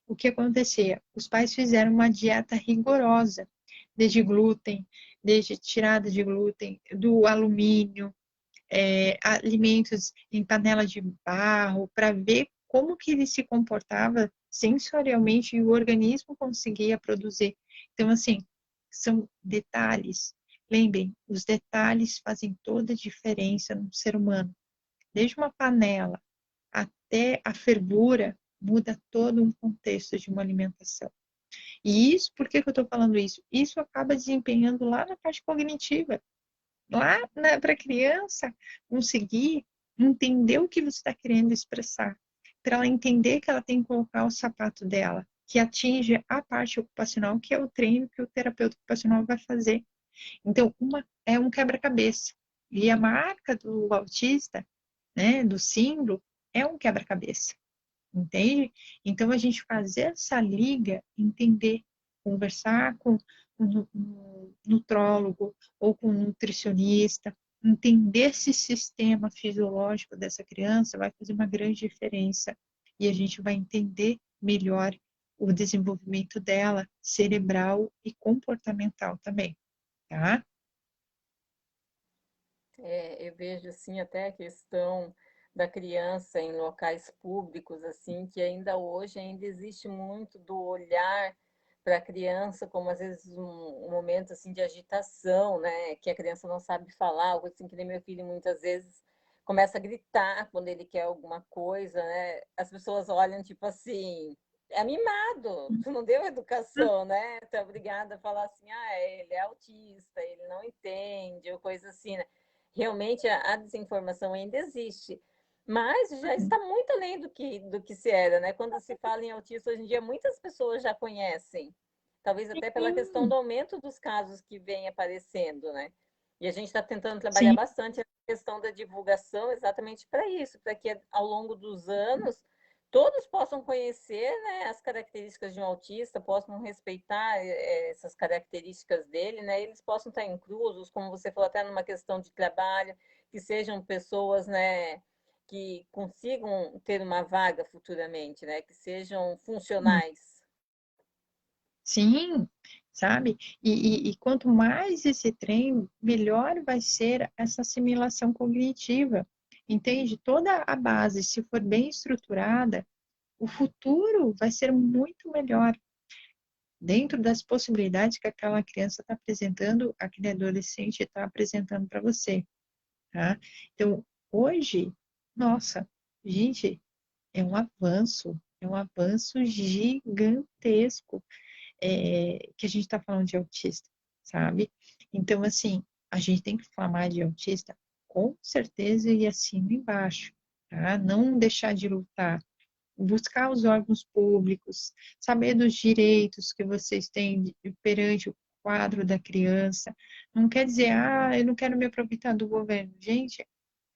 Speaker 1: o que acontecia? Os pais fizeram uma dieta rigorosa, desde glúten, desde tirada de glúten, do alumínio, alimentos em panela de barro, para ver como que ele se comportava sensorialmente e o organismo conseguia produzir. Então, assim, são detalhes. Lembrem, os detalhes fazem toda a diferença no ser humano. Desde uma panela até a fervura, muda todo um contexto de uma alimentação. E isso, por que eu estou falando isso? Isso acaba desempenhando lá na parte cognitiva, lá para a criança conseguir entender o que você está querendo expressar, para ela entender que ela tem que colocar o sapato dela, que atinge a parte ocupacional, que é o treino que o terapeuta ocupacional vai fazer. Então, é um quebra-cabeça. E a marca do autista, né, do símbolo, é um quebra-cabeça, entende? Então, a gente fazer essa liga, entender, conversar com um nutrólogo ou com um nutricionista, entender esse sistema fisiológico dessa criança vai fazer uma grande diferença e a gente vai entender melhor o desenvolvimento dela, cerebral e comportamental também, tá?
Speaker 2: Eu vejo assim até a questão da criança em locais públicos assim, que ainda hoje ainda existe muito do olhar para a criança como às vezes um momento assim de agitação, né, que a criança não sabe falar, algo assim que nem meu filho muitas vezes começa a gritar quando ele quer alguma coisa, né? As pessoas olham tipo assim, é mimado, tu não deu educação, né? Tu é obrigada a falar assim, ah, ele é autista, ele não entende, ou coisa assim, né? Realmente a desinformação ainda existe, mas já está muito além do que se era, né? Quando se fala em autista hoje em dia, muitas pessoas já conhecem, talvez até pela questão
Speaker 1: Sim,
Speaker 2: do aumento dos casos que vem aparecendo, né? E a gente está tentando trabalhar
Speaker 1: sim,
Speaker 2: bastante a questão da divulgação exatamente para isso, para que ao longo dos anos todos possam conhecer, né, as características de um autista, possam respeitar essas características dele, né, eles possam estar inclusos, como você falou, até numa questão de trabalho, que sejam pessoas, né, que consigam ter uma vaga futuramente, né? Que sejam funcionais.
Speaker 1: Sim, sabe? E quanto mais esse trem, melhor vai ser essa assimilação cognitiva. Entende? Toda a base, se for bem estruturada, o futuro vai ser muito melhor dentro das possibilidades que aquela criança está apresentando, aquele adolescente está apresentando para você, tá? Então, hoje, nossa, gente, é um avanço gigantesco que a gente está falando de autista, sabe? Então, assim, a gente tem que falar de autista com certeza e acima e embaixo, tá? Não deixar de lutar, buscar os órgãos públicos, saber dos direitos que vocês têm perante o quadro da criança. Não quer dizer, eu não quero me aproveitar do governo. Gente,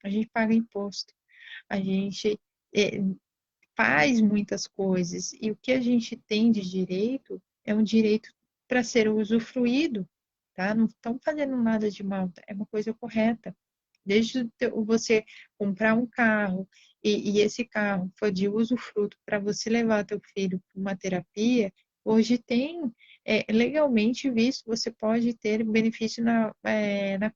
Speaker 1: a gente paga imposto, a gente é, faz muitas coisas, e o que a gente tem de direito é um direito para ser usufruído, tá? Não estão fazendo nada de mal, é uma coisa correta. Desde você comprar um carro e esse carro foi de usufruto para você levar teu filho para uma terapia, hoje tem legalmente visto, você pode ter benefício na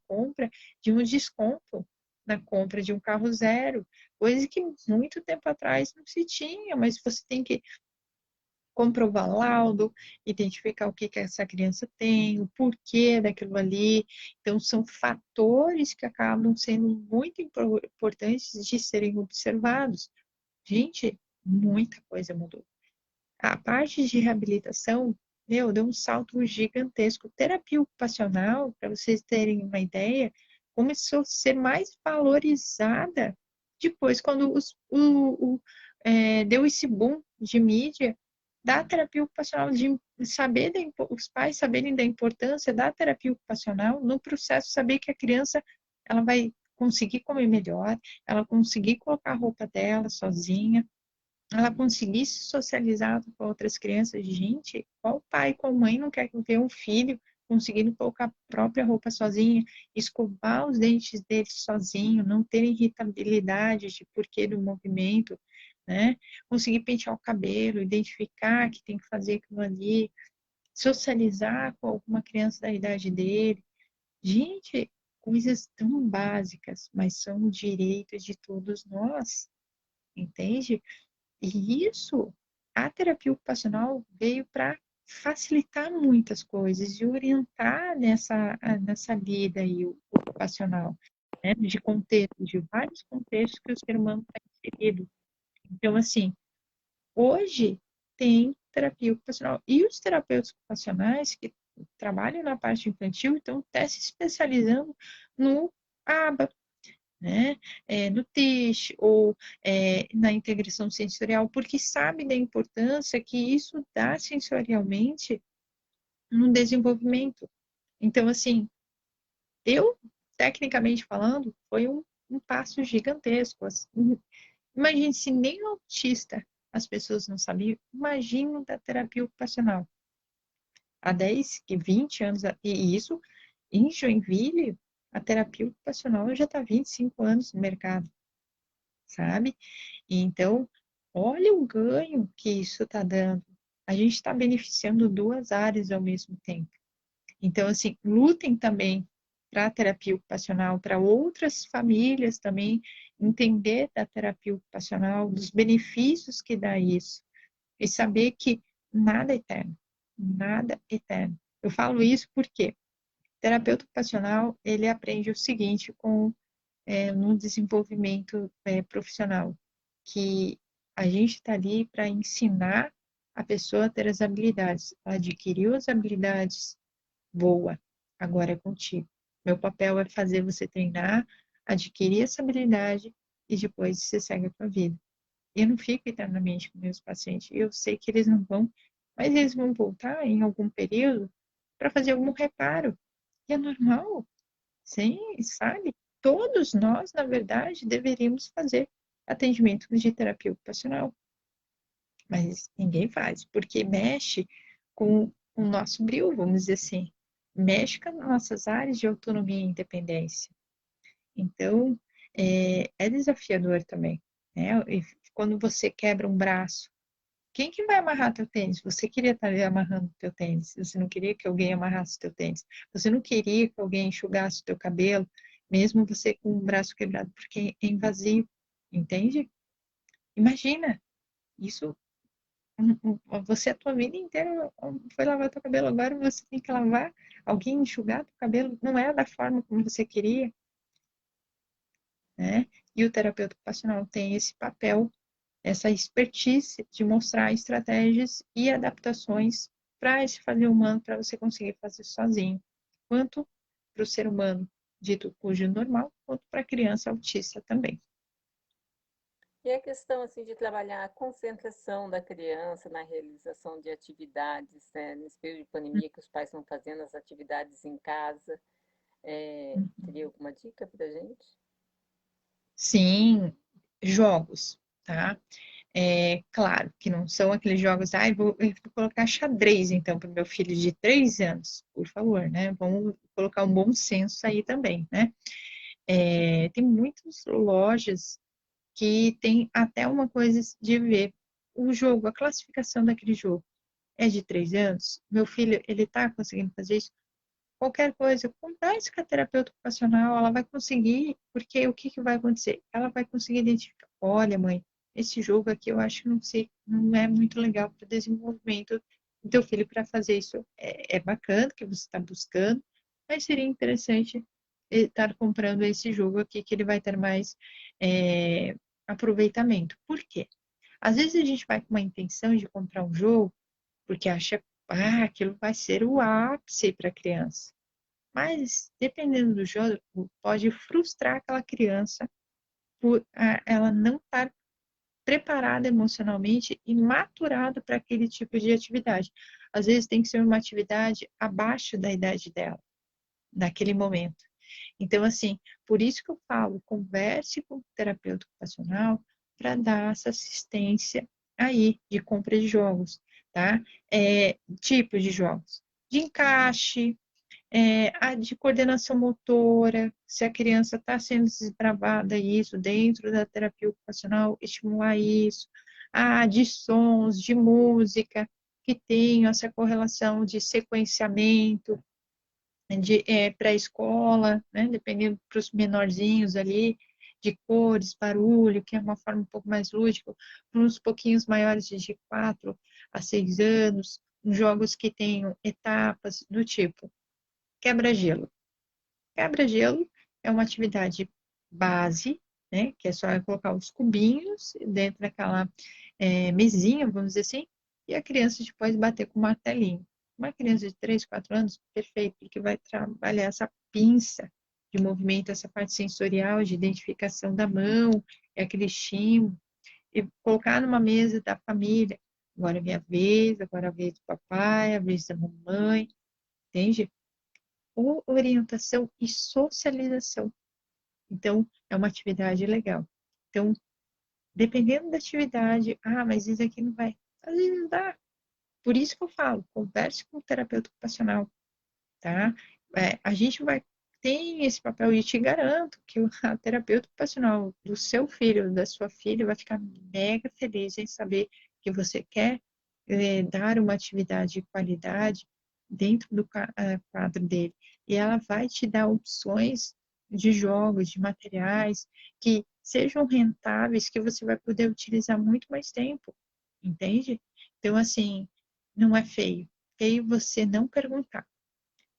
Speaker 1: compra de um desconto na compra de um carro zero, coisa que muito tempo atrás não se tinha, mas você tem que comprovar laudo, identificar o que que essa criança tem, o porquê daquilo ali. Então, são fatores que acabam sendo muito importantes de serem observados. Gente, muita coisa mudou. A parte de reabilitação, meu, deu um salto gigantesco. Terapia ocupacional, para vocês terem uma ideia, começou a ser mais valorizada depois, quando deu esse boom de mídia da terapia ocupacional, de saber os pais saberem da importância da terapia ocupacional no processo, saber que a criança ela vai conseguir comer melhor, ela conseguir colocar a roupa dela sozinha, ela conseguir se socializar com outras crianças. Gente, qual pai, qual mãe não quer ver um filho conseguindo colocar a própria roupa sozinha, escovar os dentes dele sozinho, não ter irritabilidade de porquê do movimento, né? Conseguir pentear o cabelo, identificar que tem que fazer aquilo ali, socializar com alguma criança da idade dele. Gente, coisas tão básicas, mas são direitos de todos nós, entende? E isso, a terapia ocupacional veio para facilitar muitas coisas e orientar nessa vida aí ocupacional, né? De contextos, de vários contextos que o ser humano está inserido. Então, assim, hoje tem terapia ocupacional. E os terapeutas ocupacionais que trabalham na parte infantil estão até se especializando no ABA, né? No TIS ou na integração sensorial, porque sabe da importância que isso dá sensorialmente no desenvolvimento. Então, assim, eu, tecnicamente falando, foi um passo gigantesco. Assim. Imagine se nem o autista as pessoas não sabiam, imagina da terapia ocupacional. Há 10, 20 anos, e isso em Joinville, a terapia ocupacional já está há 25 anos no mercado, sabe? Então, olha o ganho que isso está dando. A gente está beneficiando duas áreas ao mesmo tempo. Então, assim, lutem também para a terapia ocupacional, para outras famílias também entender da terapia ocupacional, dos benefícios que dá isso, e saber que nada é eterno, nada é eterno. Eu falo isso porque o terapeuta ocupacional, ele aprende o seguinte no desenvolvimento profissional, que a gente está ali para ensinar a pessoa a ter as habilidades. Ela adquiriu as habilidades, boa, agora é contigo. Meu papel é fazer você treinar, adquirir essa habilidade e depois você segue a tua vida. Eu não fico eternamente com meus pacientes. Eu sei que eles não vão, mas eles vão voltar em algum período para fazer algum reparo. E é normal, sim, sabe? Todos nós, na verdade, deveríamos fazer atendimento de terapia ocupacional, mas ninguém faz, porque mexe com o nosso brio, vamos dizer assim, mexe com as nossas áreas de autonomia e independência. Então, é desafiador também, né? E quando você quebra um braço, quem que vai amarrar teu tênis? Você queria estar ali amarrando teu tênis, você não queria que alguém amarrasse teu tênis, você não queria que alguém enxugasse teu cabelo, mesmo você com o braço quebrado, porque é invasivo, entende? Imagina, isso, você a tua vida inteira foi lavar teu cabelo, agora você tem que lavar, alguém enxugar teu cabelo, não é da forma como você queria, né? E o terapeuta ocupacional tem esse papel, essa expertise de mostrar estratégias e adaptações para esse fazer humano, para você conseguir fazer sozinho, quanto para o ser humano dito cujo normal, quanto para a criança autista também.
Speaker 2: E a questão assim de trabalhar a concentração da criança na realização de atividades, né? Nesse período de pandemia que os pais estão fazendo as atividades em casa, teria alguma dica para a gente?
Speaker 1: Sim, jogos, tá? É claro que não são aqueles jogos, eu vou colocar xadrez então para o meu filho de 3 anos, por favor, né? Vamos colocar um bom senso aí também, né? Tem muitas lojas que tem até uma coisa de ver o jogo, a classificação daquele jogo. É de 3 anos? Meu filho, ele tá conseguindo fazer isso? Qualquer coisa, converse com a terapeuta ocupacional, ela vai conseguir, porque o que que vai acontecer? Ela vai conseguir identificar, olha, mãe, esse jogo aqui eu acho que não sei, não é muito legal para o desenvolvimento do teu filho para fazer isso. É bacana que você está buscando, mas seria interessante estar comprando esse jogo aqui que ele vai ter mais é, aproveitamento. Por quê? Às vezes a gente vai com uma intenção de comprar um jogo porque acha, aquilo vai ser o ápice para a criança. Mas, dependendo do jogo, pode frustrar aquela criança por ela não estar preparada emocionalmente e maturada para aquele tipo de atividade. Às vezes tem que ser uma atividade abaixo da idade dela, naquele momento. Então, assim, por isso que eu falo, converse com o terapeuta ocupacional para dar essa assistência aí de compra de jogos, tá? Tipos de jogos. De encaixe, a de coordenação motora, se a criança está sendo desbravada isso dentro da terapia ocupacional, estimular isso, de sons, de música, que tenham essa correlação de sequenciamento, pré-escola, né, dependendo para os menorzinhos ali, de cores, barulho, que é uma forma um pouco mais lúdica, para uns pouquinhos maiores de 4 a 6 anos, jogos que tenham etapas do tipo quebra-gelo. Quebra-gelo é uma atividade base, né, que é só colocar os cubinhos dentro daquela mesinha, vamos dizer assim, e a criança depois bater com o martelinho. Uma criança de 3, 4 anos, perfeito, porque vai trabalhar essa pinça de movimento, essa parte sensorial, de identificação da mão, é aquele estímulo, e colocar numa mesa da família. Agora é minha vez, agora é a vez do papai, a vez da mamãe, entende? Ou orientação e socialização. Então, é uma atividade legal. Então, dependendo da atividade, mas isso aqui não vai. Às vezes não dá. Por isso que eu falo, converse com o terapeuta ocupacional, tá? A gente vai tem esse papel e te garanto que a terapeuta ocupacional do seu filho, da sua filha, vai ficar mega feliz em saber que você quer dar uma atividade de qualidade dentro do quadro dele. E ela vai te dar opções de jogos, de materiais que sejam rentáveis, que você vai poder utilizar muito mais tempo, entende? Então, assim, não é feio. Feio você não perguntar,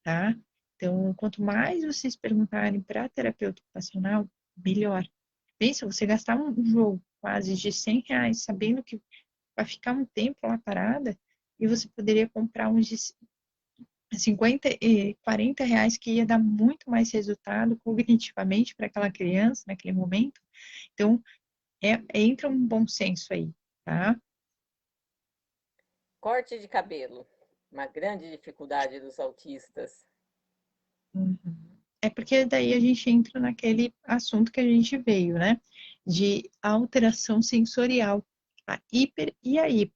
Speaker 1: tá? Então, quanto mais vocês perguntarem para terapeuta ocupacional, melhor. Pensa, você gastar um jogo quase de R$ 100, sabendo que vai ficar um tempo lá parada, e você poderia comprar uns de 50 e R$ 40 que ia dar muito mais resultado cognitivamente para aquela criança naquele momento. Então, entra um bom senso aí, tá?
Speaker 2: Corte de cabelo, uma grande dificuldade dos autistas.
Speaker 1: Uhum. É porque daí a gente entra naquele assunto que a gente veio, né? De alteração sensorial, a hiper e a hipo.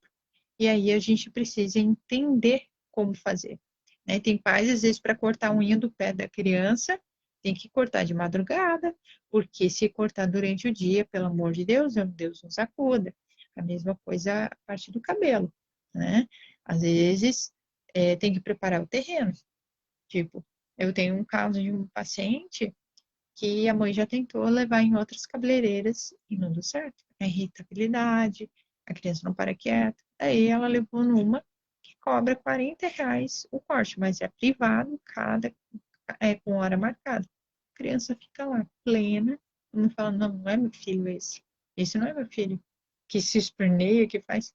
Speaker 1: E aí a gente precisa entender como fazer, né? Tem pais, às vezes, para cortar a unha do pé da criança, tem que cortar de madrugada, porque se cortar durante o dia, pelo amor de Deus, Deus nos acuda. A mesma coisa a parte do cabelo, né? Às vezes, tem que preparar o terreno. Tipo, eu tenho um caso de um paciente que a mãe já tentou levar em outras cabeleireiras e não deu certo. A irritabilidade, a criança não para quieta. Aí ela levou numa que cobra R$ 40 o corte, mas é privado, com hora marcada. A criança fica lá, plena, não fala, não, não é meu filho esse. Esse não é meu filho. Que se esperneia, que faz,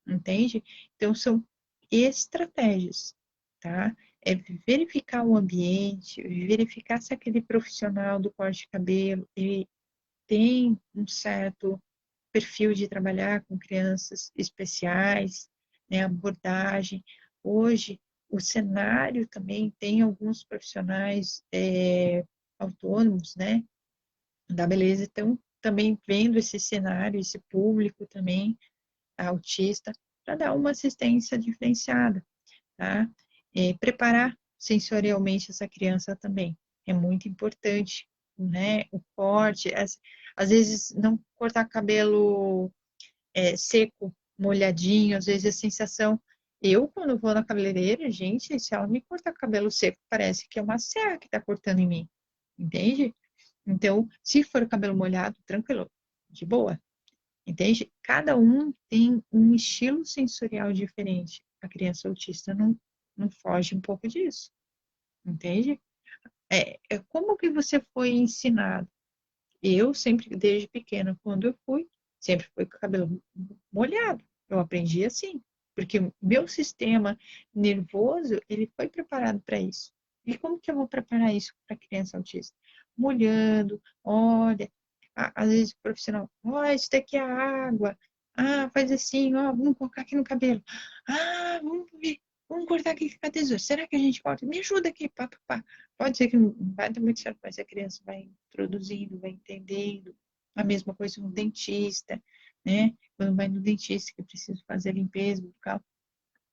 Speaker 1: entende? Então, são estratégias, tá? É verificar o ambiente, verificar se aquele profissional do corte de cabelo, ele tem um certo perfil de trabalhar com crianças especiais, né, abordagem. Hoje, o cenário também tem alguns profissionais autônomos, né, da beleza, estão também vendo esse cenário, esse público também autista, para dar uma assistência diferenciada, tá? Preparar sensorialmente essa criança também é muito importante, né? O corte, às vezes não cortar cabelo seco, molhadinho, às vezes a sensação. Eu, quando vou na cabeleireira, gente, se ela me cortar cabelo seco, parece que é uma serra que tá cortando em mim, entende? Então, se for cabelo molhado, tranquilo, de boa, entende? Cada um tem um estilo sensorial diferente. A criança autista não foge um pouco disso, entende? Como que você foi ensinado? Eu sempre, desde pequena, quando eu fui, sempre fui com o cabelo molhado. Eu aprendi assim, porque o meu sistema nervoso, ele foi preparado para isso. E como que eu vou preparar isso para criança autista? Molhando, olha, às vezes o profissional, ó, isso daqui é água. Ah, faz assim, ó, vamos colocar aqui no cabelo. Ah, vamos ver, vamos cortar aqui com a tesoura. Será que a gente corta? Me ajuda aqui, pá, pá, pá. Pode ser que não vai dar muito certo, mas a criança vai introduzindo, vai entendendo. A mesma coisa no dentista, né? Quando vai no dentista que precisa fazer a limpeza bucal.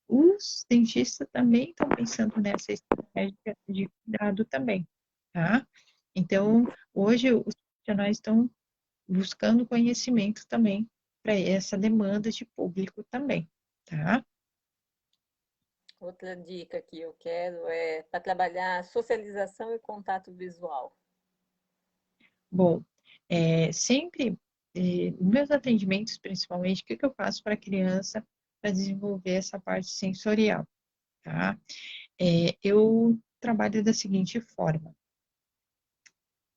Speaker 1: Os dentistas também estão pensando nessa estratégia de cuidado também, tá? Então, hoje os profissionais estão buscando conhecimento também para essa demanda de público também, tá?
Speaker 2: Outra dica que eu quero é para trabalhar socialização e contato visual.
Speaker 1: Bom, sempre, nos meus atendimentos, principalmente, o que eu faço para a criança para desenvolver essa parte sensorial, tá? Eu trabalho da seguinte forma.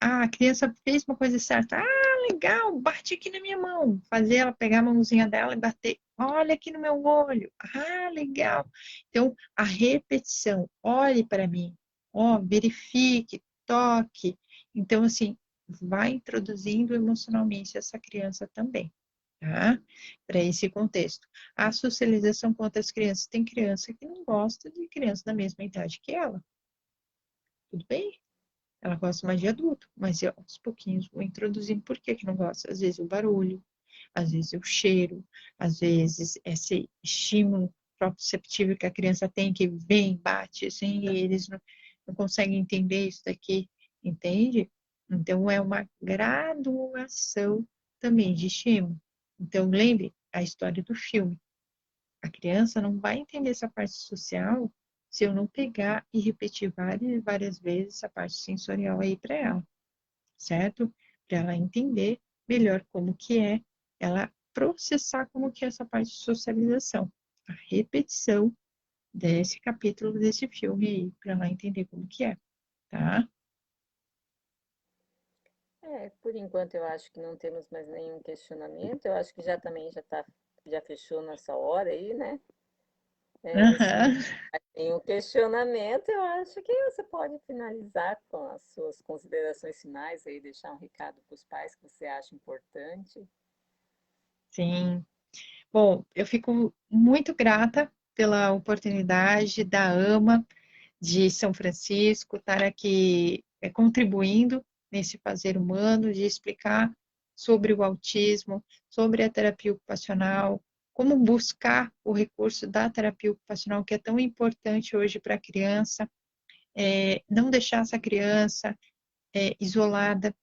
Speaker 1: Ah, a criança fez uma coisa certa. Ah, legal, bate aqui na minha mão. Fazer ela pegar a mãozinha dela e bater. Olha aqui no meu olho. Ah, legal. Então, a repetição. Olhe para mim. Ó, verifique, toque. Então, assim, vai introduzindo emocionalmente essa criança também, tá? Para esse contexto. A socialização com outras crianças. Tem criança que não gosta de criança da mesma idade que ela. Tudo bem? Ela gosta mais de adulto, mas eu, aos pouquinhos vou introduzindo por que que não gosta. Às vezes o barulho, às vezes o cheiro, às vezes esse estímulo proprioceptivo que a criança tem, que vem, bate, assim, e eles não conseguem entender isso daqui, entende? Então, é uma graduação também de estímulo. Então, lembre a história do filme. A criança não vai entender essa parte social se eu não pegar e repetir várias e várias vezes essa parte sensorial aí para ela, certo? Para ela entender melhor como que é, ela processar como que é essa parte de socialização. A repetição desse capítulo desse filme aí, para ela entender como que é, tá?
Speaker 2: Por enquanto eu acho que não temos mais nenhum questionamento. Eu acho que já também já fechou nossa hora aí, né? Se não
Speaker 1: Aham.
Speaker 2: tem um questionamento, eu acho que você pode finalizar com as suas considerações finais aí, deixar um recado para os pais que você acha importante.
Speaker 1: Sim. Bom, eu fico muito grata pela oportunidade da AMA de São Francisco estar aqui contribuindo nesse fazer humano, de explicar sobre o autismo, sobre a terapia ocupacional, como buscar o recurso da terapia ocupacional, que é tão importante hoje para a criança, não deixar essa criança isolada,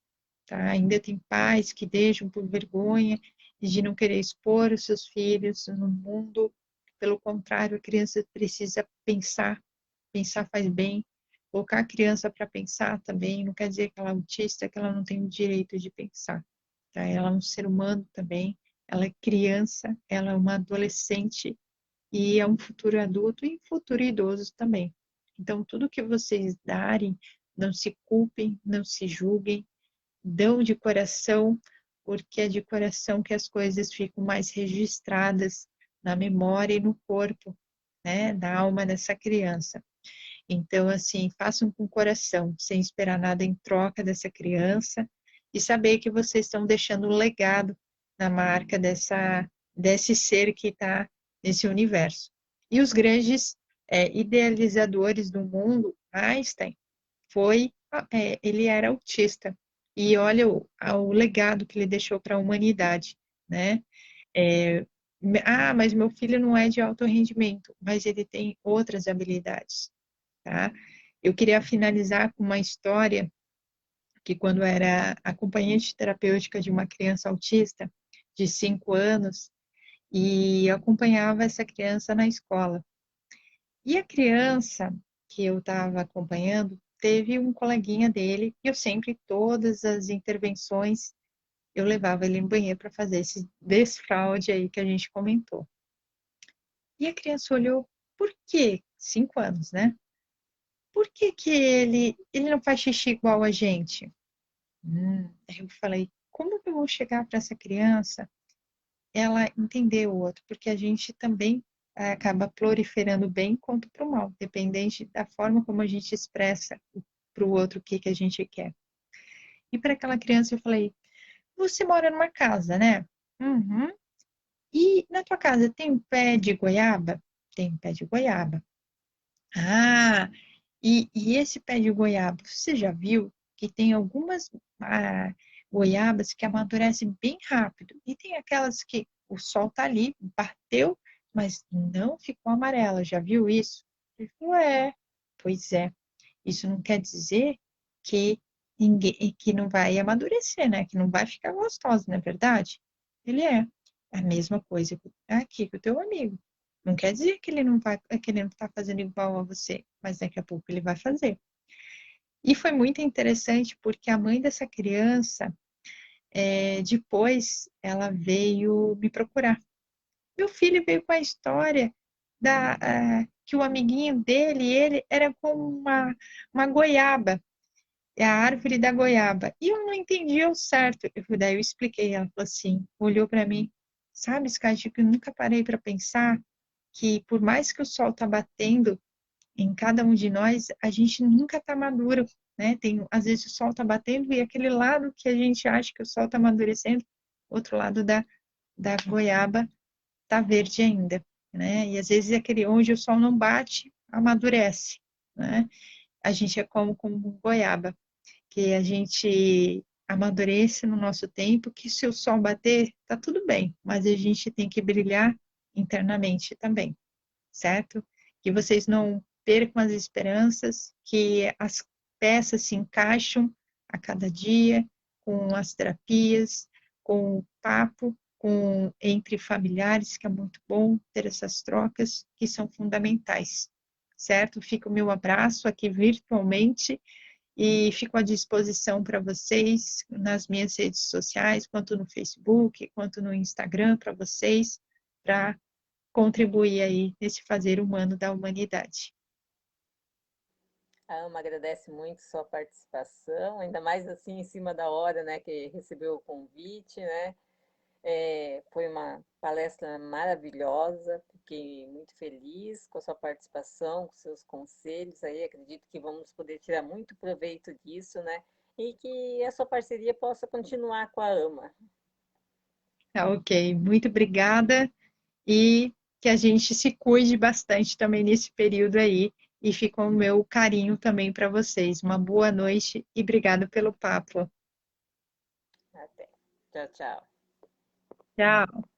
Speaker 1: tá? Ainda tem pais que deixam por vergonha de não querer expor os seus filhos no mundo. Pelo contrário, a criança precisa pensar, pensar faz bem. Colocar a criança para pensar também não quer dizer que ela é autista, que ela não tem o direito de pensar, tá? Ela é um ser humano também, ela é criança, ela é uma adolescente e é um futuro adulto e futuro idoso também. Então, tudo que vocês darem, não se culpem, não se julguem, dão de coração, porque é de coração que as coisas ficam mais registradas na memória e no corpo, né, da alma dessa criança. Então, assim, façam com coração, sem esperar nada em troca dessa criança e saber que vocês estão deixando um legado na marca desse ser que está nesse universo. E os grandes idealizadores do mundo, Einstein, ele era autista. E olha o legado que ele deixou para a humanidade, né? É, mas meu filho não é de alto rendimento, mas ele tem outras habilidades, tá? Eu queria finalizar com uma história que quando era acompanhante terapêutica de uma criança autista de 5 anos e acompanhava essa criança na escola. E a criança que eu estava acompanhando teve um coleguinha dele, e eu sempre, todas as intervenções, eu levava ele no banheiro para fazer esse desfraude aí que a gente comentou. E a criança olhou, por quê? 5 anos, né? Por que que ele não faz xixi igual a gente? Aí eu falei, como que eu vou chegar para essa criança, ela entender o outro? Porque a gente também acaba proliferando bem quanto para o mal, dependente da forma como a gente expressa para o outro o que que a gente quer. E para aquela criança eu falei, você mora numa casa, né? Uhum. E na tua casa tem um pé de goiaba? Tem um pé de goiaba. Ah, e esse pé de goiaba, você já viu que tem algumas goiabas que amadurecem bem rápido e tem aquelas que o sol tá ali, bateu, mas não ficou amarela. Já viu isso? Ele falou, pois é. Isso não quer dizer que que não vai amadurecer, né? Que não vai ficar gostosa, não é verdade? Ele é a mesma coisa aqui com o teu amigo. Não quer dizer que ele não vai, que ele não está fazendo igual a você, mas daqui a pouco ele vai fazer. E foi muito interessante porque a mãe dessa criança, depois, ela veio me procurar. Meu filho veio com a história que o amiguinho dele, ele era como uma goiaba, é a árvore da goiaba. E eu não entendi o certo. Daí eu expliquei, ela falou assim, olhou para mim, sabe, Sky, que eu nunca parei para pensar que por mais que o sol tá batendo em cada um de nós, a gente nunca tá maduro, né? Às vezes o sol tá batendo e aquele lado que a gente acha que o sol tá amadurecendo, outro lado da goiaba tá verde ainda, né? E às vezes aquele onde o sol não bate, amadurece, né? A gente é como goiaba, que a gente amadurece no nosso tempo, que se o sol bater, tá tudo bem, mas a gente tem que brilhar internamente também, certo? Que vocês não percam as esperanças, que as peças se encaixam a cada dia com as terapias, com o papo, entre familiares, que é muito bom ter essas trocas que são fundamentais, certo? Fica o meu abraço aqui virtualmente e fico à disposição para vocês nas minhas redes sociais, quanto no Facebook, quanto no Instagram, para vocês, para contribuir aí nesse fazer humano da humanidade.
Speaker 2: A Ama agradece muito sua participação, ainda mais assim em cima da hora, né, que recebeu o convite, né? Foi uma palestra maravilhosa, fiquei muito feliz com a sua participação, com seus conselhos aí, acredito que vamos poder tirar muito proveito disso, né? E que a sua parceria possa continuar com a AMA.
Speaker 1: Tá, ok, muito obrigada e que a gente se cuide bastante também nesse período aí e fica o meu carinho também para vocês. Uma boa noite e obrigada pelo papo.
Speaker 2: Até. Tchau, tchau.
Speaker 1: Tchau.